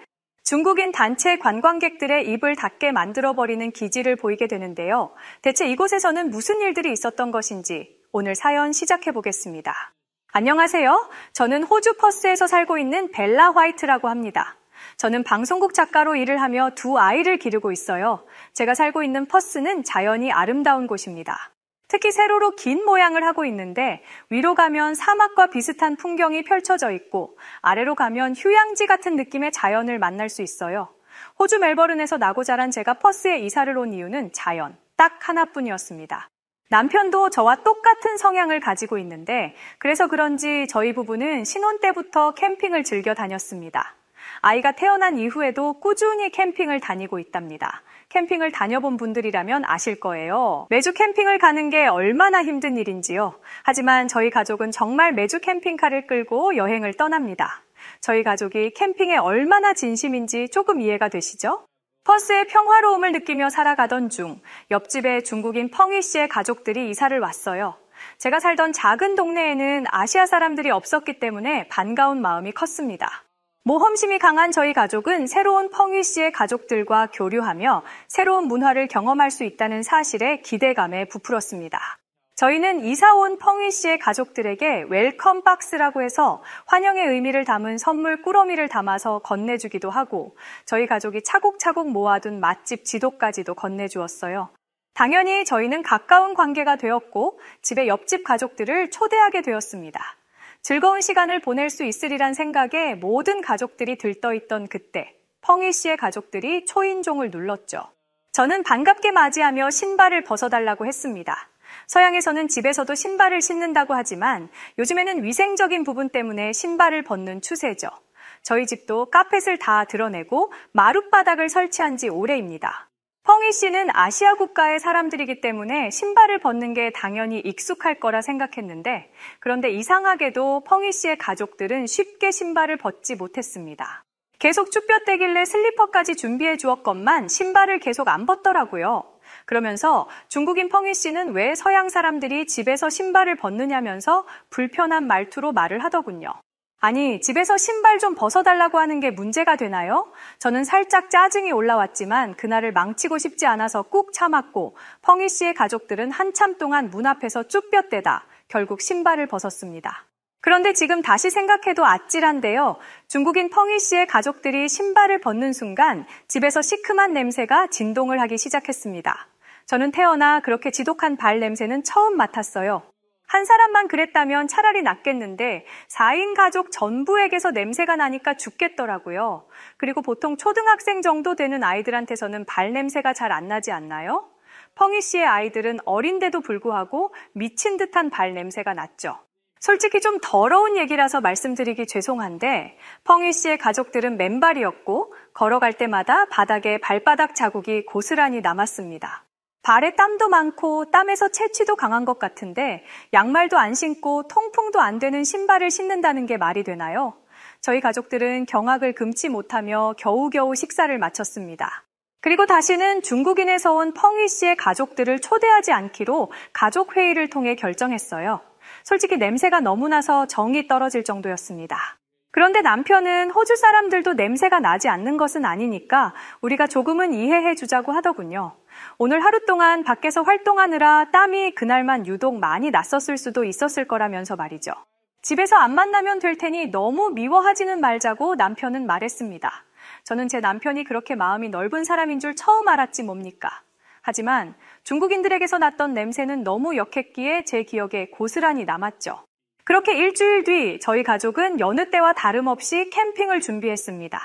중국인 단체 관광객들의 입을 닫게 만들어버리는 기질을 보이게 되는데요. 대체 이곳에서는 무슨 일들이 있었던 것인지 오늘 사연 시작해보겠습니다. 안녕하세요. 저는 호주 퍼스에서 살고 있는 벨라 화이트라고 합니다. 저는 방송국 작가로 일을 하며 두 아이를 기르고 있어요. 제가 살고 있는 퍼스는 자연이 아름다운 곳입니다. 특히 세로로 긴 모양을 하고 있는데 위로 가면 사막과 비슷한 풍경이 펼쳐져 있고 아래로 가면 휴양지 같은 느낌의 자연을 만날 수 있어요. 호주 멜버른에서 나고 자란 제가 퍼스에 이사를 온 이유는 자연, 딱 하나뿐이었습니다. 남편도 저와 똑같은 성향을 가지고 있는데 그래서 그런지 저희 부부는 신혼 때부터 캠핑을 즐겨 다녔습니다. 아이가 태어난 이후에도 꾸준히 캠핑을 다니고 있답니다. 캠핑을 다녀본 분들이라면 아실 거예요. 매주 캠핑을 가는 게 얼마나 힘든 일인지요. 하지만 저희 가족은 정말 매주 캠핑카를 끌고 여행을 떠납니다. 저희 가족이 캠핑에 얼마나 진심인지 조금 이해가 되시죠? 퍼스의 평화로움을 느끼며 살아가던 중 옆집에 중국인 펑이 씨의 가족들이 이사를 왔어요. 제가 살던 작은 동네에는 아시아 사람들이 없었기 때문에 반가운 마음이 컸습니다. 모험심이 강한 저희 가족은 새로운 펑위 씨의 가족들과 교류하며 새로운 문화를 경험할 수 있다는 사실에 기대감에 부풀었습니다. 저희는 이사 온 펑위 씨의 가족들에게 웰컴 박스라고 해서 환영의 의미를 담은 선물 꾸러미를 담아서 건네주기도 하고 저희 가족이 차곡차곡 모아둔 맛집 지도까지도 건네주었어요. 당연히 저희는 가까운 관계가 되었고 집에 옆집 가족들을 초대하게 되었습니다. 즐거운 시간을 보낼 수 있으리란 생각에 모든 가족들이 들떠있던 그때 펑위 씨의 가족들이 초인종을 눌렀죠. 저는 반갑게 맞이하며 신발을 벗어달라고 했습니다. 서양에서는 집에서도 신발을 신는다고 하지만 요즘에는 위생적인 부분 때문에 신발을 벗는 추세죠. 저희 집도 카펫을 다 드러내고 마룻바닥을 설치한 지 오래입니다. 펑위 씨는 아시아 국가의 사람들이기 때문에 신발을 벗는 게 당연히 익숙할 거라 생각했는데 그런데 이상하게도 펑위 씨의 가족들은 쉽게 신발을 벗지 못했습니다. 계속 쭈뼛대길래 슬리퍼까지 준비해 주었건만 신발을 계속 안 벗더라고요. 그러면서 중국인 펑위 씨는 왜 서양 사람들이 집에서 신발을 벗느냐면서 불편한 말투로 말을 하더군요. 아니, 집에서 신발 좀 벗어달라고 하는 게 문제가 되나요? 저는 살짝 짜증이 올라왔지만 그날을 망치고 싶지 않아서 꾹 참았고 펑위 씨의 가족들은 한참 동안 문 앞에서 쭈뼛대다 결국 신발을 벗었습니다. 그런데 지금 다시 생각해도 아찔한데요. 중국인 펑위 씨의 가족들이 신발을 벗는 순간 집에서 시큼한 냄새가 진동을 하기 시작했습니다. 저는 태어나 그렇게 지독한 발 냄새는 처음 맡았어요. 한 사람만 그랬다면 차라리 낫겠는데 4인 가족 전부에게서 냄새가 나니까 죽겠더라고요. 그리고 보통 초등학생 정도 되는 아이들한테서는 발냄새가 잘 안 나지 않나요? 펑위 씨의 아이들은 어린데도 불구하고 미친 듯한 발냄새가 났죠. 솔직히 좀 더러운 얘기라서 말씀드리기 죄송한데 펑위 씨의 가족들은 맨발이었고 걸어갈 때마다 바닥에 발바닥 자국이 고스란히 남았습니다. 발에 땀도 많고 땀에서 채취도 강한 것 같은데 양말도 안 신고 통풍도 안 되는 신발을 신는다는 게 말이 되나요? 저희 가족들은 경악을 금치 못하며 겨우겨우 식사를 마쳤습니다. 그리고 다시는 중국인에서 온 펑위 씨의 가족들을 초대하지 않기로 가족 회의를 통해 결정했어요. 솔직히 냄새가 너무 나서 정이 떨어질 정도였습니다. 그런데 남편은 호주 사람들도 냄새가 나지 않는 것은 아니니까 우리가 조금은 이해해 주자고 하더군요. 오늘 하루 동안 밖에서 활동하느라 땀이 그날만 유독 많이 났었을 수도 있었을 거라면서 말이죠. 집에서 안 만나면 될 테니 너무 미워하지는 말자고 남편은 말했습니다. 저는 제 남편이 그렇게 마음이 넓은 사람인 줄 처음 알았지 뭡니까. 하지만 중국인들에게서 났던 냄새는 너무 역했기에 제 기억에 고스란히 남았죠. 그렇게 일주일 뒤 저희 가족은 여느 때와 다름없이 캠핑을 준비했습니다.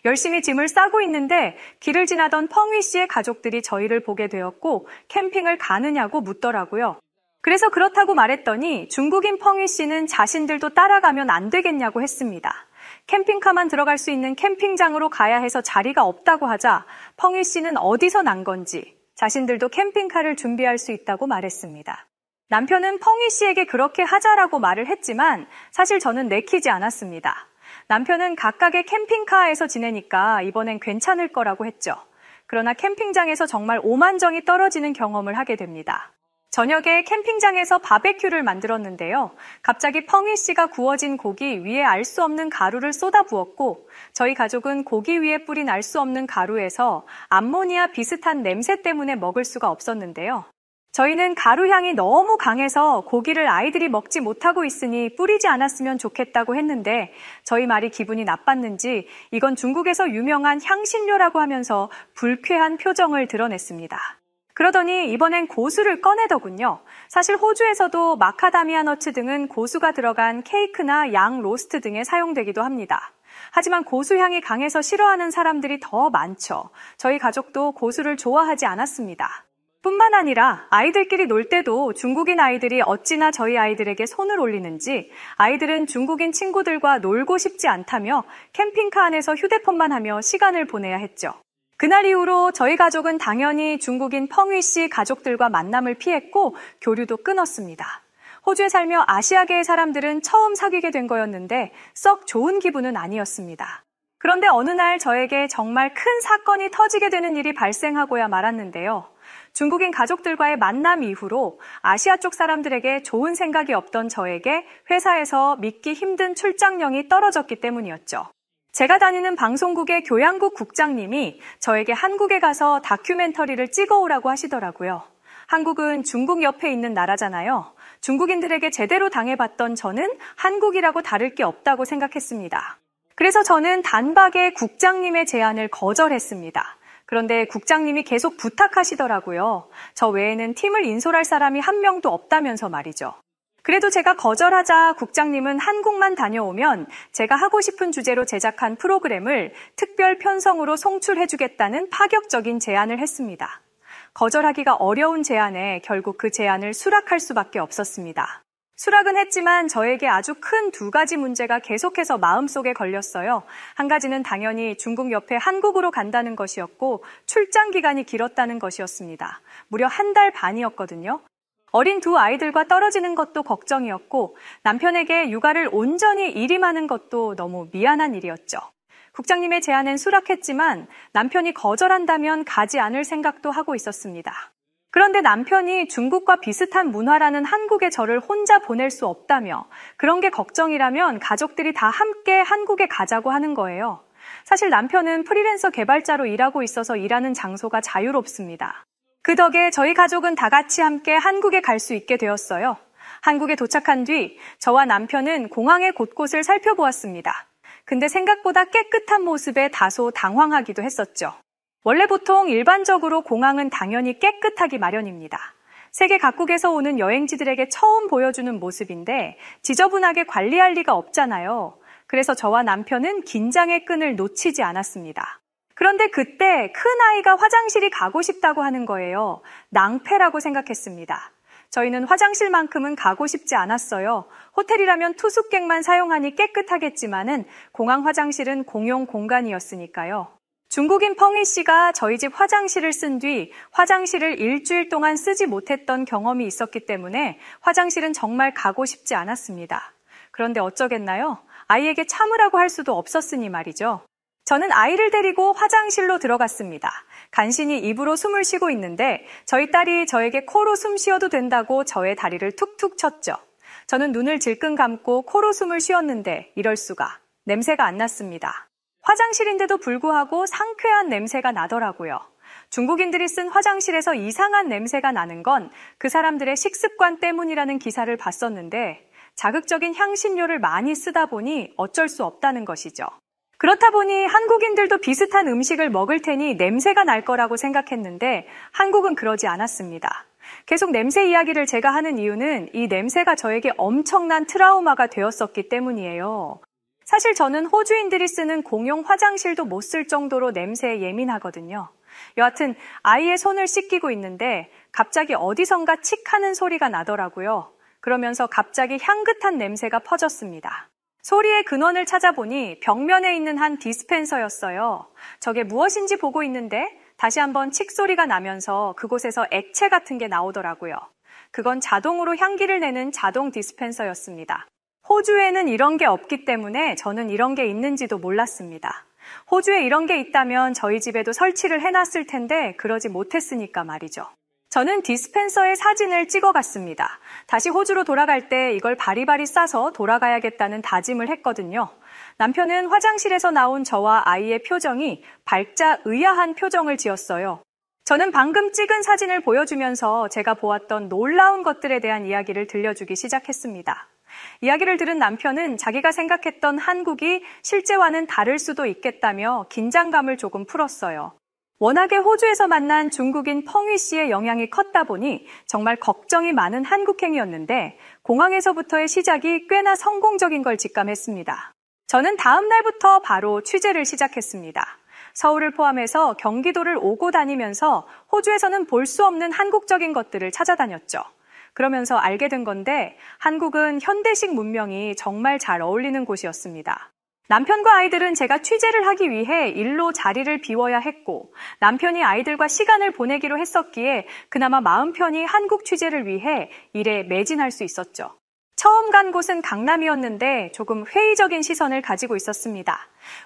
열심히 짐을 싸고 있는데 길을 지나던 펑위 씨의 가족들이 저희를 보게 되었고 캠핑을 가느냐고 묻더라고요. 그래서 그렇다고 말했더니 중국인 펑위 씨는 자신들도 따라가면 안 되겠냐고 했습니다. 캠핑카만 들어갈 수 있는 캠핑장으로 가야 해서 자리가 없다고 하자 펑위 씨는 어디서 난 건지 자신들도 캠핑카를 준비할 수 있다고 말했습니다. 남편은 펑위 씨에게 그렇게 하자라고 말을 했지만 사실 저는 내키지 않았습니다. 남편은 각각의 캠핑카에서 지내니까 이번엔 괜찮을 거라고 했죠. 그러나 캠핑장에서 정말 오만정이 떨어지는 경험을 하게 됩니다. 저녁에 캠핑장에서 바베큐를 만들었는데요. 갑자기 펑위 씨가 구워진 고기 위에 알 수 없는 가루를 쏟아부었고 저희 가족은 고기 위에 뿌린 알 수 없는 가루에서 암모니아 비슷한 냄새 때문에 먹을 수가 없었는데요. 저희는 가루 향이 너무 강해서 고기를 아이들이 먹지 못하고 있으니 뿌리지 않았으면 좋겠다고 했는데 저희 말이 기분이 나빴는지 이건 중국에서 유명한 향신료라고 하면서 불쾌한 표정을 드러냈습니다. 그러더니 이번엔 고수를 꺼내더군요. 사실 호주에서도 마카다미아 너츠 등은 고수가 들어간 케이크나 양 로스트 등에 사용되기도 합니다. 하지만 고수 향이 강해서 싫어하는 사람들이 더 많죠. 저희 가족도 고수를 좋아하지 않았습니다. 뿐만 아니라 아이들끼리 놀 때도 중국인 아이들이 어찌나 저희 아이들에게 손을 올리는지 아이들은 중국인 친구들과 놀고 싶지 않다며 캠핑카 안에서 휴대폰만 하며 시간을 보내야 했죠. 그날 이후로 저희 가족은 당연히 중국인 펑위 씨 가족들과 만남을 피했고 교류도 끊었습니다. 호주에 살며 아시아계의 사람들은 처음 사귀게 된 거였는데 썩 좋은 기분은 아니었습니다. 그런데 어느 날 저에게 정말 큰 사건이 터지게 되는 일이 발생하고야 말았는데요. 중국인 가족들과의 만남 이후로 아시아 쪽 사람들에게 좋은 생각이 없던 저에게 회사에서 믿기 힘든 출장령이 떨어졌기 때문이었죠. 제가 다니는 방송국의 교양국 국장님이 저에게 한국에 가서 다큐멘터리를 찍어오라고 하시더라고요. 한국은 중국 옆에 있는 나라잖아요. 중국인들에게 제대로 당해봤던 저는 한국이라고 다를 게 없다고 생각했습니다. 그래서 저는 단박에 국장님의 제안을 거절했습니다. 그런데 국장님이 계속 부탁하시더라고요. 저 외에는 팀을 인솔할 사람이 한 명도 없다면서 말이죠. 그래도 제가 거절하자 국장님은 한국만 다녀오면 제가 하고 싶은 주제로 제작한 프로그램을 특별 편성으로 송출해주겠다는 파격적인 제안을 했습니다. 거절하기가 어려운 제안에 결국 그 제안을 수락할 수밖에 없었습니다. 수락은 했지만 저에게 아주 큰 두 가지 문제가 계속해서 마음속에 걸렸어요. 한 가지는 당연히 중국 옆에 한국으로 간다는 것이었고 출장 기간이 길었다는 것이었습니다. 무려 한 달 반이었거든요. 어린 두 아이들과 떨어지는 것도 걱정이었고 남편에게 육아를 온전히 일임하는 것도 너무 미안한 일이었죠. 국장님의 제안은 수락했지만 남편이 거절한다면 가지 않을 생각도 하고 있었습니다. 그런데 남편이 중국과 비슷한 문화라는 한국에 저를 혼자 보낼 수 없다며 그런 게 걱정이라면 가족들이 다 함께 한국에 가자고 하는 거예요. 사실 남편은 프리랜서 개발자로 일하고 있어서 일하는 장소가 자유롭습니다. 그 덕에 저희 가족은 다 같이 함께 한국에 갈 수 있게 되었어요. 한국에 도착한 뒤 저와 남편은 공항의 곳곳을 살펴보았습니다. 근데 생각보다 깨끗한 모습에 다소 당황하기도 했었죠. 원래 보통 일반적으로 공항은 당연히 깨끗하기 마련입니다. 세계 각국에서 오는 여행지들에게 처음 보여주는 모습인데 지저분하게 관리할 리가 없잖아요. 그래서 저와 남편은 긴장의 끈을 놓치지 않았습니다. 그런데 그때 큰 아이가 화장실이 가고 싶다고 하는 거예요. 낭패라고 생각했습니다. 저희는 화장실만큼은 가고 싶지 않았어요. 호텔이라면 투숙객만 사용하니 깨끗하겠지만은 공항 화장실은 공용 공간이었으니까요. 중국인 펑위 씨가 저희 집 화장실을 쓴 뒤 화장실을 일주일 동안 쓰지 못했던 경험이 있었기 때문에 화장실은 정말 가고 싶지 않았습니다. 그런데 어쩌겠나요? 아이에게 참으라고 할 수도 없었으니 말이죠. 저는 아이를 데리고 화장실로 들어갔습니다. 간신히 입으로 숨을 쉬고 있는데 저희 딸이 저에게 코로 숨 쉬어도 된다고 저의 다리를 툭툭 쳤죠. 저는 눈을 질끈 감고 코로 숨을 쉬었는데 이럴 수가. 냄새가 안 났습니다. 화장실인데도 불구하고 상쾌한 냄새가 나더라고요. 중국인들이 쓴 화장실에서 이상한 냄새가 나는 건 그 사람들의 식습관 때문이라는 기사를 봤었는데 자극적인 향신료를 많이 쓰다 보니 어쩔 수 없다는 것이죠. 그렇다 보니 한국인들도 비슷한 음식을 먹을 테니 냄새가 날 거라고 생각했는데 한국은 그러지 않았습니다. 계속 냄새 이야기를 제가 하는 이유는 이 냄새가 저에게 엄청난 트라우마가 되었었기 때문이에요. 사실 저는 호주인들이 쓰는 공용 화장실도 못 쓸 정도로 냄새에 예민하거든요. 여하튼 아이의 손을 씻기고 있는데 갑자기 어디선가 칙 하는 소리가 나더라고요. 그러면서 갑자기 향긋한 냄새가 퍼졌습니다. 소리의 근원을 찾아보니 벽면에 있는 한 디스펜서였어요. 저게 무엇인지 보고 있는데 다시 한번 칙 소리가 나면서 그곳에서 액체 같은 게 나오더라고요. 그건 자동으로 향기를 내는 자동 디스펜서였습니다. 호주에는 이런 게 없기 때문에 저는 이런 게 있는지도 몰랐습니다. 호주에 이런 게 있다면 저희 집에도 설치를 해놨을 텐데 그러지 못했으니까 말이죠. 저는 디스펜서의 사진을 찍어갔습니다. 다시 호주로 돌아갈 때 이걸 바리바리 싸서 돌아가야겠다는 다짐을 했거든요. 남편은 화장실에서 나온 저와 아이의 표정이 밝자 의아한 표정을 지었어요. 저는 방금 찍은 사진을 보여주면서 제가 보았던 놀라운 것들에 대한 이야기를 들려주기 시작했습니다. 이야기를 들은 남편은 자기가 생각했던 한국이 실제와는 다를 수도 있겠다며 긴장감을 조금 풀었어요. 워낙에 호주에서 만난 중국인 펑위 씨의 영향이 컸다 보니 정말 걱정이 많은 한국행이었는데 공항에서부터의 시작이 꽤나 성공적인 걸 직감했습니다. 저는 다음 날부터 바로 취재를 시작했습니다. 서울을 포함해서 경기도를 오고 다니면서 호주에서는 볼 수 없는 한국적인 것들을 찾아다녔죠. 그러면서 알게 된 건데 한국은 현대식 문명이 정말 잘 어울리는 곳이었습니다. 남편과 아이들은 제가 취재를 하기 위해 일로 자리를 비워야 했고 남편이 아이들과 시간을 보내기로 했었기에 그나마 마음 편히 한국 취재를 위해 일에 매진할 수 있었죠. 처음 간 곳은 강남이었는데 조금 회의적인 시선을 가지고 있었습니다.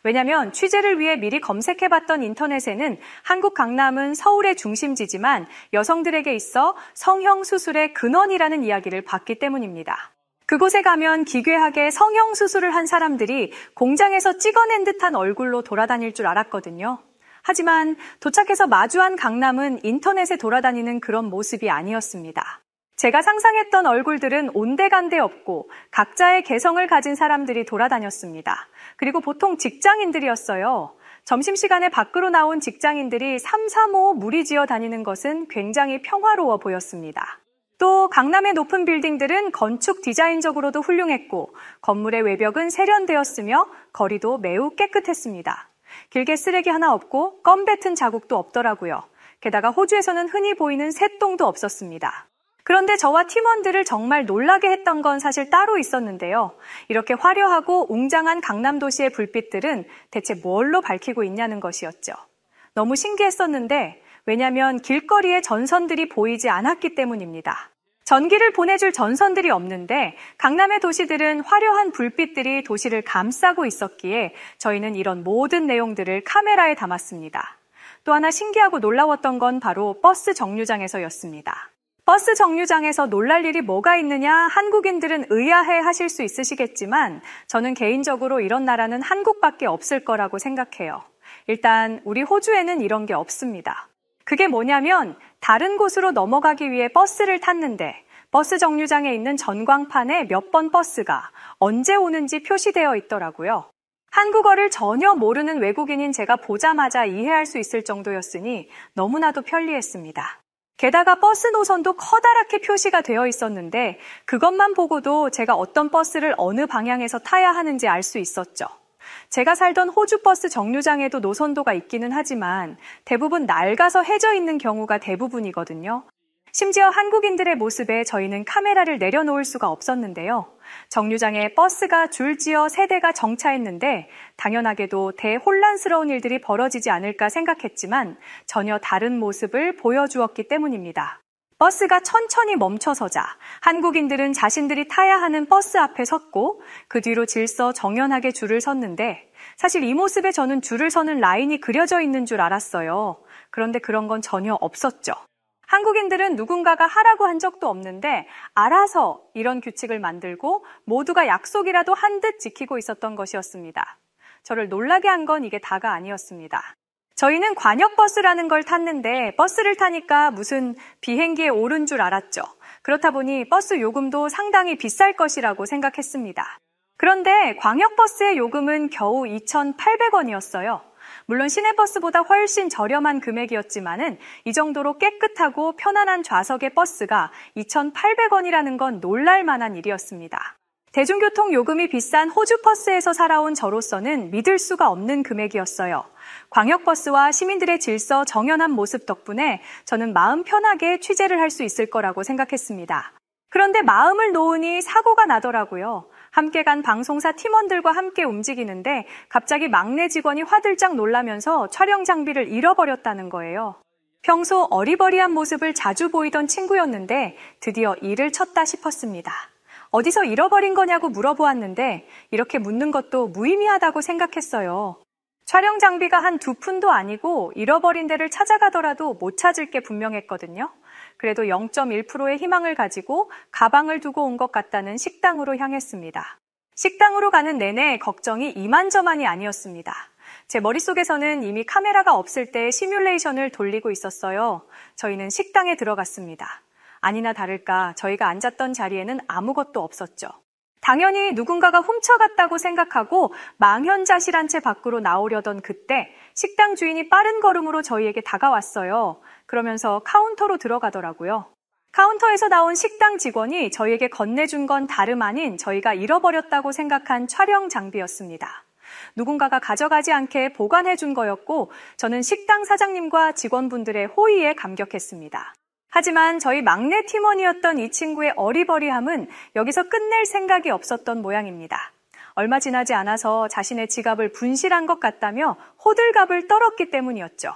왜냐하면 취재를 위해 미리 검색해봤던 인터넷에는 한국 강남은 서울의 중심지지만 여성들에게 있어 성형수술의 근원이라는 이야기를 봤기 때문입니다. 그곳에 가면 기괴하게 성형수술을 한 사람들이 공장에서 찍어낸 듯한 얼굴로 돌아다닐 줄 알았거든요. 하지만 도착해서 마주한 강남은 인터넷에 돌아다니는 그런 모습이 아니었습니다. 제가 상상했던 얼굴들은 온데간데 없고 각자의 개성을 가진 사람들이 돌아다녔습니다. 그리고 보통 직장인들이었어요. 점심시간에 밖으로 나온 직장인들이 삼삼오오 무리지어 다니는 것은 굉장히 평화로워 보였습니다. 또 강남의 높은 빌딩들은 건축 디자인적으로도 훌륭했고 건물의 외벽은 세련되었으며 거리도 매우 깨끗했습니다. 길게 쓰레기 하나 없고 껌 뱉은 자국도 없더라고요. 게다가 호주에서는 흔히 보이는 새똥도 없었습니다. 그런데 저와 팀원들을 정말 놀라게 했던 건 사실 따로 있었는데요. 이렇게 화려하고 웅장한 강남 도시의 불빛들은 대체 뭘로 밝히고 있냐는 것이었죠. 너무 신기했었는데 왜냐하면 길거리에 전선들이 보이지 않았기 때문입니다. 전기를 보내줄 전선들이 없는데 강남의 도시들은 화려한 불빛들이 도시를 감싸고 있었기에 저희는 이런 모든 내용들을 카메라에 담았습니다. 또 하나 신기하고 놀라웠던 건 바로 버스 정류장에서였습니다. 버스 정류장에서 놀랄 일이 뭐가 있느냐 한국인들은 의아해 하실 수 있으시겠지만 저는 개인적으로 이런 나라는 한국밖에 없을 거라고 생각해요. 일단 우리 호주에는 이런 게 없습니다. 그게 뭐냐면 다른 곳으로 넘어가기 위해 버스를 탔는데 버스 정류장에 있는 전광판에 몇 번 버스가 언제 오는지 표시되어 있더라고요. 한국어를 전혀 모르는 외국인인 제가 보자마자 이해할 수 있을 정도였으니 너무나도 편리했습니다. 게다가 버스 노선도 커다랗게 표시가 되어 있었는데 그것만 보고도 제가 어떤 버스를 어느 방향에서 타야 하는지 알 수 있었죠. 제가 살던 호주 버스 정류장에도 노선도가 있기는 하지만 대부분 낡아서 해져 있는 경우가 대부분이거든요. 심지어 한국인들의 모습에 저희는 카메라를 내려놓을 수가 없었는데요. 정류장에 버스가 줄지어 세대가 정차했는데 당연하게도 대혼란스러운 일들이 벌어지지 않을까 생각했지만 전혀 다른 모습을 보여주었기 때문입니다. 버스가 천천히 멈춰서자 한국인들은 자신들이 타야 하는 버스 앞에 섰고 그 뒤로 질서 정연하게 줄을 섰는데 사실 이 모습에 저는 줄을 서는 라인이 그려져 있는 줄 알았어요. 그런데 그런 건 전혀 없었죠. 한국인들은 누군가가 하라고 한 적도 없는데 알아서 이런 규칙을 만들고 모두가 약속이라도 한 듯 지키고 있었던 것이었습니다. 저를 놀라게 한 건 이게 다가 아니었습니다. 저희는 관역버스라는 걸 탔는데 버스를 타니까 무슨 비행기에 오른 줄 알았죠. 그렇다 보니 버스 요금도 상당히 비쌀 것이라고 생각했습니다. 그런데 광역버스의 요금은 겨우 2,800원이었어요. 물론 시내버스보다 훨씬 저렴한 금액이었지만은 이 정도로 깨끗하고 편안한 좌석의 버스가 2,800원이라는 건 놀랄 만한 일이었습니다. 대중교통 요금이 비싼 호주버스에서 살아온 저로서는 믿을 수가 없는 금액이었어요. 광역버스와 시민들의 질서 정연한 모습 덕분에 저는 마음 편하게 취재를 할 수 있을 거라고 생각했습니다. 그런데 마음을 놓으니 사고가 나더라고요. 함께 간 방송사 팀원들과 함께 움직이는데 갑자기 막내 직원이 화들짝 놀라면서 촬영 장비를 잃어버렸다는 거예요. 평소 어리버리한 모습을 자주 보이던 친구였는데 드디어 일을 쳤다 싶었습니다. 어디서 잃어버린 거냐고 물어보았는데 이렇게 묻는 것도 무의미하다고 생각했어요. 촬영 장비가 한 2푼도 아니고 잃어버린 데를 찾아가더라도 못 찾을 게 분명했거든요. 그래도 0.1%의 희망을 가지고 가방을 두고 온 것 같다는 식당으로 향했습니다. 식당으로 가는 내내 걱정이 이만저만이 아니었습니다. 제 머릿속에서는 이미 카메라가 없을 때 시뮬레이션을 돌리고 있었어요. 저희는 식당에 들어갔습니다. 아니나 다를까 저희가 앉았던 자리에는 아무것도 없었죠. 당연히 누군가가 훔쳐갔다고 생각하고 망연자실한 채 밖으로 나오려던 그때 식당 주인이 빠른 걸음으로 저희에게 다가왔어요. 그러면서 카운터로 들어가더라고요. 카운터에서 나온 식당 직원이 저희에게 건네준 건 다름 아닌 저희가 잃어버렸다고 생각한 촬영 장비였습니다. 누군가가 가져가지 않게 보관해준 거였고 저는 식당 사장님과 직원분들의 호의에 감격했습니다. 하지만 저희 막내 팀원이었던 이 친구의 어리버리함은 여기서 끝낼 생각이 없었던 모양입니다. 얼마 지나지 않아서 자신의 지갑을 분실한 것 같다며 호들갑을 떨었기 때문이었죠.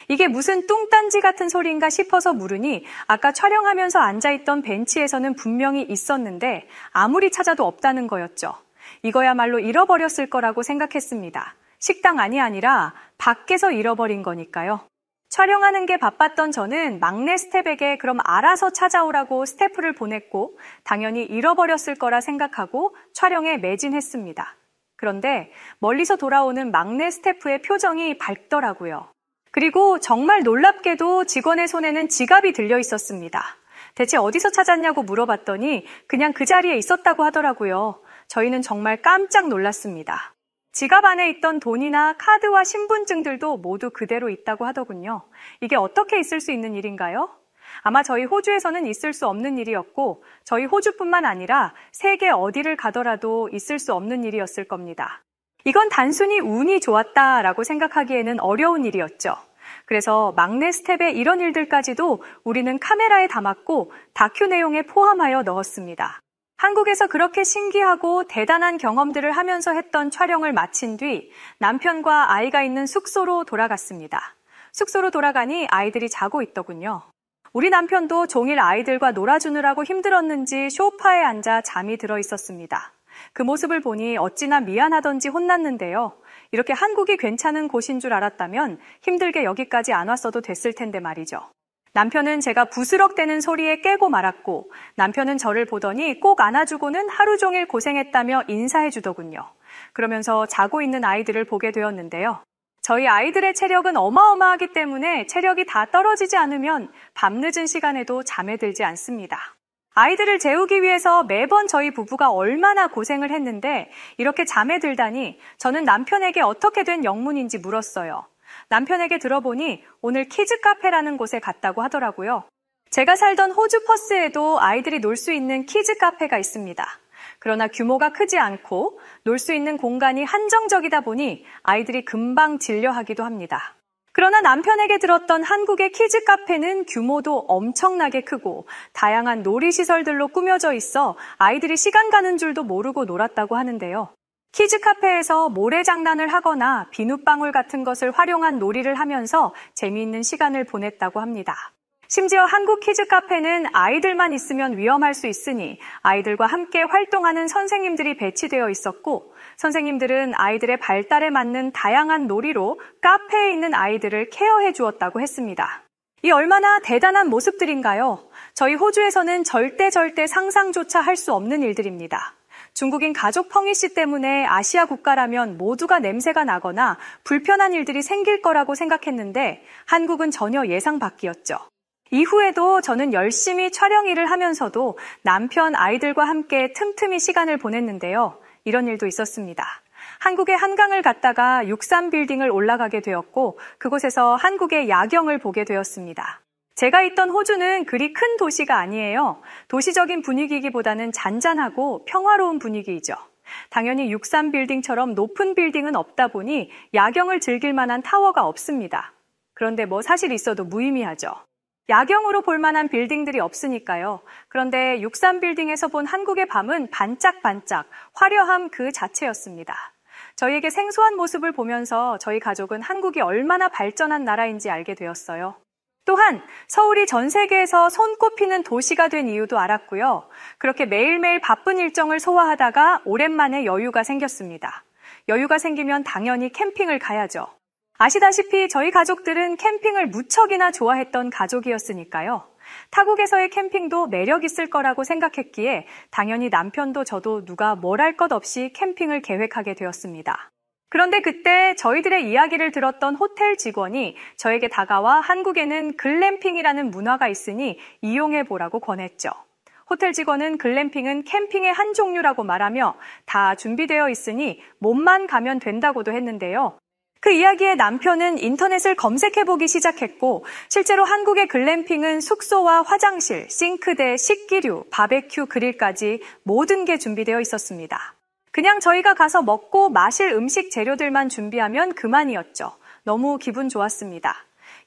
이게 무슨 뚱딴지 같은 소리인가 싶어서 물으니 아까 촬영하면서 앉아있던 벤치에서는 분명히 있었는데 아무리 찾아도 없다는 거였죠. 이거야말로 잃어버렸을 거라고 생각했습니다. 식당 안이 아니라 밖에서 잃어버린 거니까요. 촬영하는 게 바빴던 저는 막내 스텝에게 그럼 알아서 찾아오라고 스태프를 보냈고 당연히 잃어버렸을 거라 생각하고 촬영에 매진했습니다. 그런데 멀리서 돌아오는 막내 스태프의 표정이 밝더라고요. 그리고 정말 놀랍게도 직원의 손에는 지갑이 들려 있었습니다. 대체 어디서 찾았냐고 물어봤더니 그냥 그 자리에 있었다고 하더라고요. 저희는 정말 깜짝 놀랐습니다. 지갑 안에 있던 돈이나 카드와 신분증들도 모두 그대로 있다고 하더군요. 이게 어떻게 있을 수 있는 일인가요? 아마 저희 호주에서는 있을 수 없는 일이었고 저희 호주뿐만 아니라 세계 어디를 가더라도 있을 수 없는 일이었을 겁니다. 이건 단순히 운이 좋았다라고 생각하기에는 어려운 일이었죠. 그래서 막내 스텝의 이런 일들까지도 우리는 카메라에 담았고 다큐 내용에 포함하여 넣었습니다. 한국에서 그렇게 신기하고 대단한 경험들을 하면서 했던 촬영을 마친 뒤 남편과 아이가 있는 숙소로 돌아갔습니다. 숙소로 돌아가니 아이들이 자고 있더군요. 우리 남편도 종일 아이들과 놀아주느라고 힘들었는지 소파에 앉아 잠이 들어 있었습니다. 그 모습을 보니 어찌나 미안하던지 혼났는데요. 이렇게 한국이 괜찮은 곳인 줄 알았다면 힘들게 여기까지 안 왔어도 됐을 텐데 말이죠. 남편은 제가 부스럭대는 소리에 깨고 말았고 남편은 저를 보더니 꼭 안아주고는 하루 종일 고생했다며 인사해주더군요. 그러면서 자고 있는 아이들을 보게 되었는데요. 저희 아이들의 체력은 어마어마하기 때문에 체력이 다 떨어지지 않으면 밤늦은 시간에도 잠에 들지 않습니다. 아이들을 재우기 위해서 매번 저희 부부가 얼마나 고생을 했는데 이렇게 잠에 들다니 저는 남편에게 어떻게 된 영문인지 물었어요. 남편에게 들어보니 오늘 키즈 카페라는 곳에 갔다고 하더라고요. 제가 살던 호주 퍼스에도 아이들이 놀 수 있는 키즈 카페가 있습니다. 그러나 규모가 크지 않고 놀 수 있는 공간이 한정적이다 보니 아이들이 금방 질려하기도 합니다. 그러나 남편에게 들었던 한국의 키즈 카페는 규모도 엄청나게 크고 다양한 놀이시설들로 꾸며져 있어 아이들이 시간 가는 줄도 모르고 놀았다고 하는데요. 키즈 카페에서 모래장난을 하거나 비눗방울 같은 것을 활용한 놀이를 하면서 재미있는 시간을 보냈다고 합니다. 심지어 한국 키즈 카페는 아이들만 있으면 위험할 수 있으니 아이들과 함께 활동하는 선생님들이 배치되어 있었고, 선생님들은 아이들의 발달에 맞는 다양한 놀이로 카페에 있는 아이들을 케어해 주었다고 했습니다. 이 얼마나 대단한 모습들인가요? 저희 호주에서는 절대 상상조차 할 수 없는 일들입니다. 중국인 가족 펑이 씨 때문에 아시아 국가라면 모두가 냄새가 나거나 불편한 일들이 생길 거라고 생각했는데 한국은 전혀 예상 밖이었죠. 이후에도 저는 열심히 촬영 일을 하면서도 남편 아이들과 함께 틈틈이 시간을 보냈는데요. 이런 일도 있었습니다. 한국의 한강을 갔다가 63 빌딩을 올라가게 되었고 그곳에서 한국의 야경을 보게 되었습니다. 제가 있던 호주는 그리 큰 도시가 아니에요. 도시적인 분위기기보다는 잔잔하고 평화로운 분위기이죠. 당연히 63 빌딩처럼 높은 빌딩은 없다 보니 야경을 즐길 만한 타워가 없습니다. 그런데 사실 있어도 무의미하죠. 야경으로 볼 만한 빌딩들이 없으니까요. 그런데 63 빌딩에서 본 한국의 밤은 반짝반짝 화려함 그 자체였습니다. 저희에게 생소한 모습을 보면서 저희 가족은 한국이 얼마나 발전한 나라인지 알게 되었어요. 또한 서울이 전 세계에서 손꼽히는 도시가 된 이유도 알았고요. 그렇게 매일매일 바쁜 일정을 소화하다가 오랜만에 여유가 생겼습니다. 여유가 생기면 당연히 캠핑을 가야죠. 아시다시피 저희 가족들은 캠핑을 무척이나 좋아했던 가족이었으니까요. 타국에서의 캠핑도 매력 있을 거라고 생각했기에 당연히 남편도 저도 누가 뭘 할 것 없이 캠핑을 계획하게 되었습니다. 그런데 그때 저희들의 이야기를 들었던 호텔 직원이 저에게 다가와 한국에는 글램핑이라는 문화가 있으니 이용해보라고 권했죠. 호텔 직원은 글램핑은 캠핑의 한 종류라고 말하며 다 준비되어 있으니 몸만 가면 된다고도 했는데요. 그 이야기에 남편은 인터넷을 검색해보기 시작했고 실제로 한국의 글램핑은 숙소와 화장실, 싱크대, 식기류, 바베큐 그릴까지 모든 게 준비되어 있었습니다. 그냥 저희가 가서 먹고 마실 음식 재료들만 준비하면 그만이었죠. 너무 기분 좋았습니다.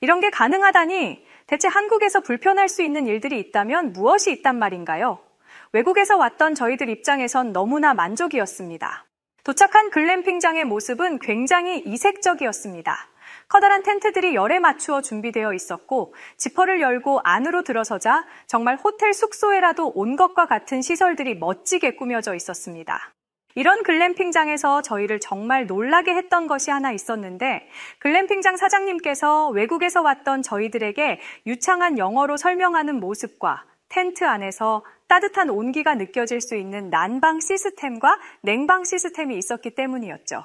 이런 게 가능하다니 대체 한국에서 불편할 수 있는 일들이 있다면 무엇이 있단 말인가요? 외국에서 왔던 저희들 입장에선 너무나 만족이었습니다. 도착한 글램핑장의 모습은 굉장히 이색적이었습니다. 커다란 텐트들이 열에 맞추어 준비되어 있었고 지퍼를 열고 안으로 들어서자 정말 호텔 숙소에라도 온 것과 같은 시설들이 멋지게 꾸며져 있었습니다. 이런 글램핑장에서 저희를 정말 놀라게 했던 것이 하나 있었는데 글램핑장 사장님께서 외국에서 왔던 저희들에게 유창한 영어로 설명하는 모습과 텐트 안에서 따뜻한 온기가 느껴질 수 있는 난방 시스템과 냉방 시스템이 있었기 때문이었죠.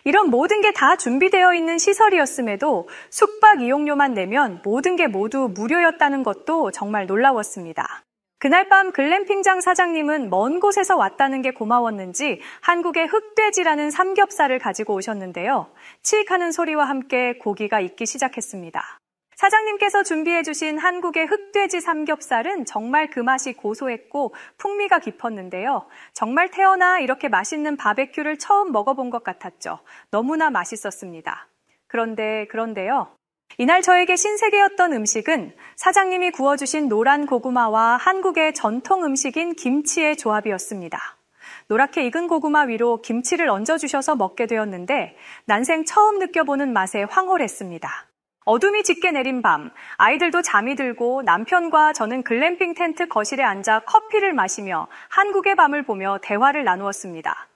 이런 모든 게 다 준비되어 있는 시설이었음에도 숙박 이용료만 내면 모든 게 모두 무료였다는 것도 정말 놀라웠습니다. 그날 밤 글램핑장 사장님은 먼 곳에서 왔다는 게 고마웠는지 한국의 흑돼지라는 삼겹살을 가지고 오셨는데요. 치익하는 소리와 함께 고기가 익기 시작했습니다. 사장님께서 준비해 주신 한국의 흑돼지 삼겹살은 정말 그 맛이 고소했고 풍미가 깊었는데요. 정말 태어나 이렇게 맛있는 바베큐를 처음 먹어본 것 같았죠. 너무나 맛있었습니다. 그런데요. 이날 저에게 신세계였던 음식은 사장님이 구워주신 노란 고구마와 한국의 전통 음식인 김치의 조합이었습니다. 노랗게 익은 고구마 위로 김치를 얹어주셔서 먹게 되었는데 난생 처음 느껴보는 맛에 황홀했습니다. 어둠이 짙게 내린 밤, 아이들도 잠이 들고 남편과 저는 글램핑 텐트 거실에 앉아 커피를 마시며 한국의 밤을 보며 대화를 나누었습니다.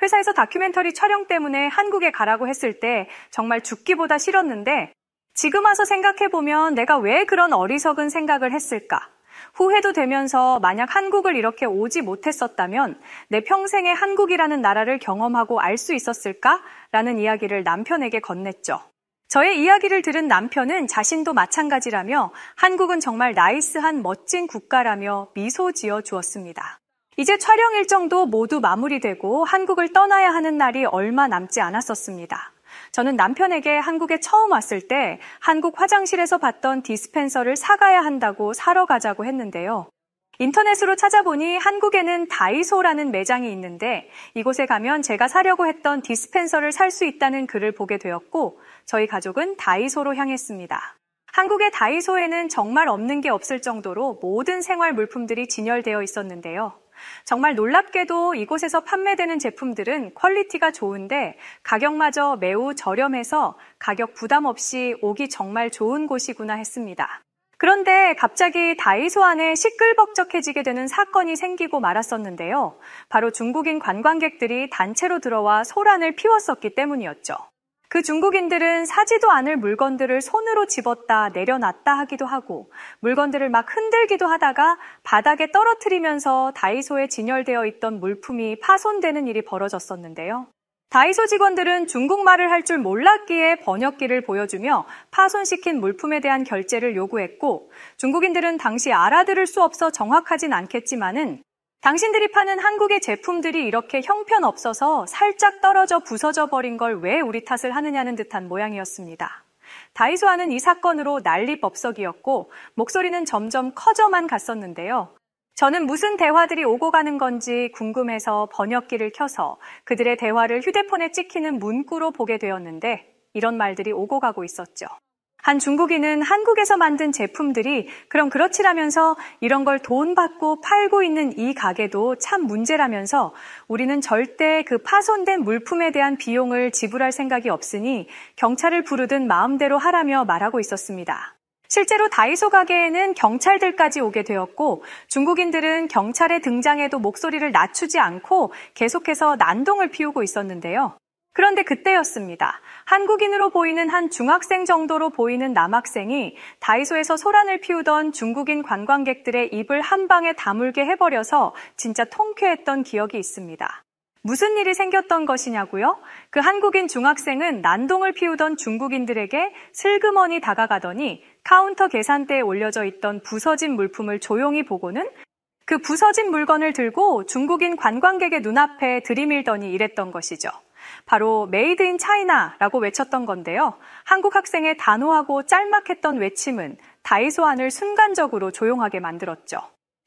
회사에서 다큐멘터리 촬영 때문에 한국에 가라고 했을 때 정말 죽기보다 싫었는데 지금 와서 생각해보면 내가 왜 그런 어리석은 생각을 했을까? 후회도 되면서 만약 한국을 이렇게 오지 못했었다면 내 평생에 한국이라는 나라를 경험하고 알 수 있었을까? 라는 이야기를 남편에게 건넸죠. 저의 이야기를 들은 남편은 자신도 마찬가지라며 한국은 정말 나이스한 멋진 국가라며 미소 지어 주었습니다. 이제 촬영 일정도 모두 마무리되고 한국을 떠나야 하는 날이 얼마 남지 않았었습니다. 저는 남편에게 한국에 처음 왔을 때 한국 화장실에서 봤던 디스펜서를 사가야 한다고 사러 가자고 했는데요. 인터넷으로 찾아보니 한국에는 다이소라는 매장이 있는데 이곳에 가면 제가 사려고 했던 디스펜서를 살 수 있다는 글을 보게 되었고 저희 가족은 다이소로 향했습니다. 한국의 다이소에는 정말 없는 게 없을 정도로 모든 생활 물품들이 진열되어 있었는데요. 정말 놀랍게도 이곳에서 판매되는 제품들은 퀄리티가 좋은데 가격마저 매우 저렴해서 가격 부담 없이 오기 정말 좋은 곳이구나 했습니다. 그런데 갑자기 다이소 안에 시끌벅적해지게 되는 사건이 생기고 말았었는데요. 바로 중국인 관광객들이 단체로 들어와 소란을 피웠었기 때문이었죠. 그 중국인들은 사지도 않을 물건들을 손으로 집었다 내려놨다 하기도 하고 물건들을 막 흔들기도 하다가 바닥에 떨어뜨리면서 다이소에 진열되어 있던 물품이 파손되는 일이 벌어졌었는데요. 다이소 직원들은 중국말을 할 줄 몰랐기에 번역기를 보여주며 파손시킨 물품에 대한 결제를 요구했고 중국인들은 당시 알아들을 수 없어 정확하진 않겠지만은 당신들이 파는 한국의 제품들이 이렇게 형편없어서 살짝 떨어져 부서져 버린 걸 왜 우리 탓을 하느냐는 듯한 모양이었습니다. 다이소 안은 이 사건으로 난리법석이었고 목소리는 점점 커져만 갔었는데요. 저는 무슨 대화들이 오고 가는 건지 궁금해서 번역기를 켜서 그들의 대화를 휴대폰에 찍히는 문구로 보게 되었는데 이런 말들이 오고 가고 있었죠. 한 중국인은 한국에서 만든 제품들이 그럼 그렇지라면서 이런 걸 돈 받고 팔고 있는 이 가게도 참 문제라면서 우리는 절대 그 파손된 물품에 대한 비용을 지불할 생각이 없으니 경찰을 부르든 마음대로 하라며 말하고 있었습니다. 실제로 다이소 가게에는 경찰들까지 오게 되었고 중국인들은 경찰의 등장에도 목소리를 낮추지 않고 계속해서 난동을 피우고 있었는데요. 그런데 그때였습니다. 한국인으로 보이는 한 중학생 정도로 보이는 남학생이 다이소에서 소란을 피우던 중국인 관광객들의 입을 한 방에 다물게 해버려서 진짜 통쾌했던 기억이 있습니다. 무슨 일이 생겼던 것이냐고요? 그 한국인 중학생은 난동을 피우던 중국인들에게 슬그머니 다가가더니 카운터 계산대에 올려져 있던 부서진 물품을 조용히 보고는 그 부서진 물건을 들고 중국인 관광객의 눈앞에 들이밀더니 이랬던 것이죠. 바로 메이드 인 차이나라고 외쳤던 건데요. 한국 학생의 단호하고 짤막했던 외침은 다이소 안을 순간적으로 조용하게 만들었죠.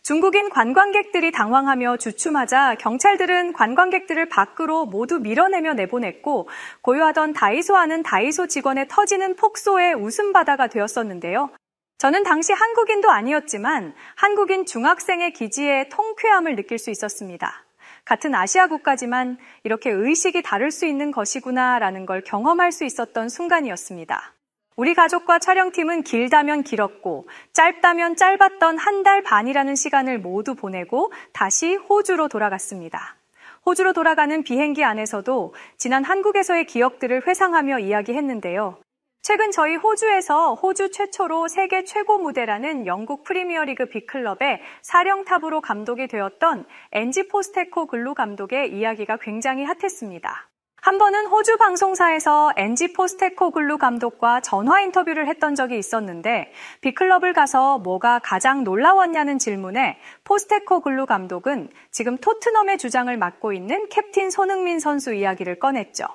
중국인 관광객들이 당황하며 주춤하자 경찰들은 관광객들을 밖으로 모두 밀어내며 내보냈고 고요하던 다이소 안은 다이소 직원의 터지는 폭소의 웃음바다가 되었었는데요. 저는 당시 한국인도 아니었지만 한국인 중학생의 기지에 통쾌함을 느낄 수 있었습니다. 같은 아시아 국가지만 이렇게 의식이 다를 수 있는 것이구나라는 걸 경험할 수 있었던 순간이었습니다. 우리 가족과 촬영팀은 길다면 길었고 짧다면 짧았던 한 달 반이라는 시간을 모두 보내고 다시 호주로 돌아갔습니다. 호주로 돌아가는 비행기 안에서도 지난 한국에서의 기억들을 회상하며 이야기했는데요. 최근 저희 호주에서 호주 최초로 세계 최고 무대라는 영국 프리미어리그 B클럽의 사령탑으로 감독이 되었던 엔지 포스테코글루 감독의 이야기가 굉장히 핫했습니다. 한 번은 호주 방송사에서 엔지 포스테코글루 감독과 전화 인터뷰를 했던 적이 있었는데 B클럽을 가서 뭐가 가장 놀라웠냐는 질문에 포스테코글루 감독은 지금 토트넘의 주장을 맡고 있는 캡틴 손흥민 선수 이야기를 꺼냈죠.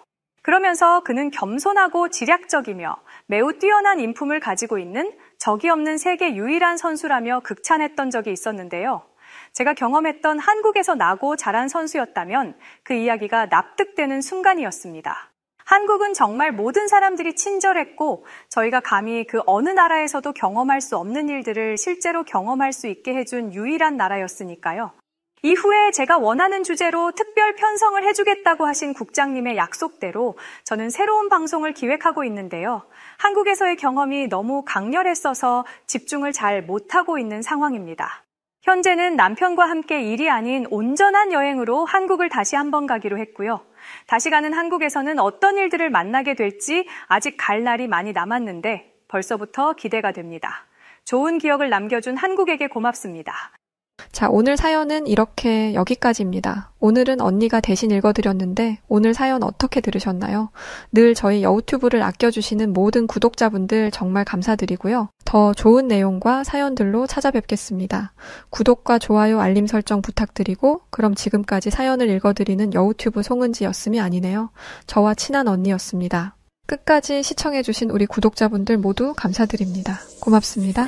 그러면서 그는 겸손하고 지략적이며 매우 뛰어난 인품을 가지고 있는 적이 없는 세계 유일한 선수라며 극찬했던 적이 있었는데요. 제가 경험했던 한국에서 나고 자란 선수였다면 그 이야기가 납득되는 순간이었습니다. 한국은 정말 모든 사람들이 친절했고 저희가 감히 그 어느 나라에서도 경험할 수 없는 일들을 실제로 경험할 수 있게 해준 유일한 나라였으니까요. 이후에 제가 원하는 주제로 특별 편성을 해주겠다고 하신 국장님의 약속대로 저는 새로운 방송을 기획하고 있는데요. 한국에서의 경험이 너무 강렬했어서 집중을 잘 못하고 있는 상황입니다. 현재는 남편과 함께 일이 아닌 온전한 여행으로 한국을 다시 한번 가기로 했고요. 다시 가는 한국에서는 어떤 일들을 만나게 될지 아직 갈 날이 많이 남았는데 벌써부터 기대가 됩니다. 좋은 기억을 남겨준 한국에게 고맙습니다. 자, 오늘 사연은 이렇게 여기까지입니다. 오늘은 언니가 대신 읽어드렸는데 오늘 사연 어떻게 들으셨나요? 늘 저희 여우튜브를 아껴주시는 모든 구독자분들 정말 감사드리고요. 더 좋은 내용과 사연들로 찾아뵙겠습니다. 구독과 좋아요, 알림 설정 부탁드리고 그럼 지금까지 사연을 읽어드리는 여우튜브 송은지였음이 아니네요. 저와 친한 언니였습니다. 끝까지 시청해주신 우리 구독자분들 모두 감사드립니다. 고맙습니다.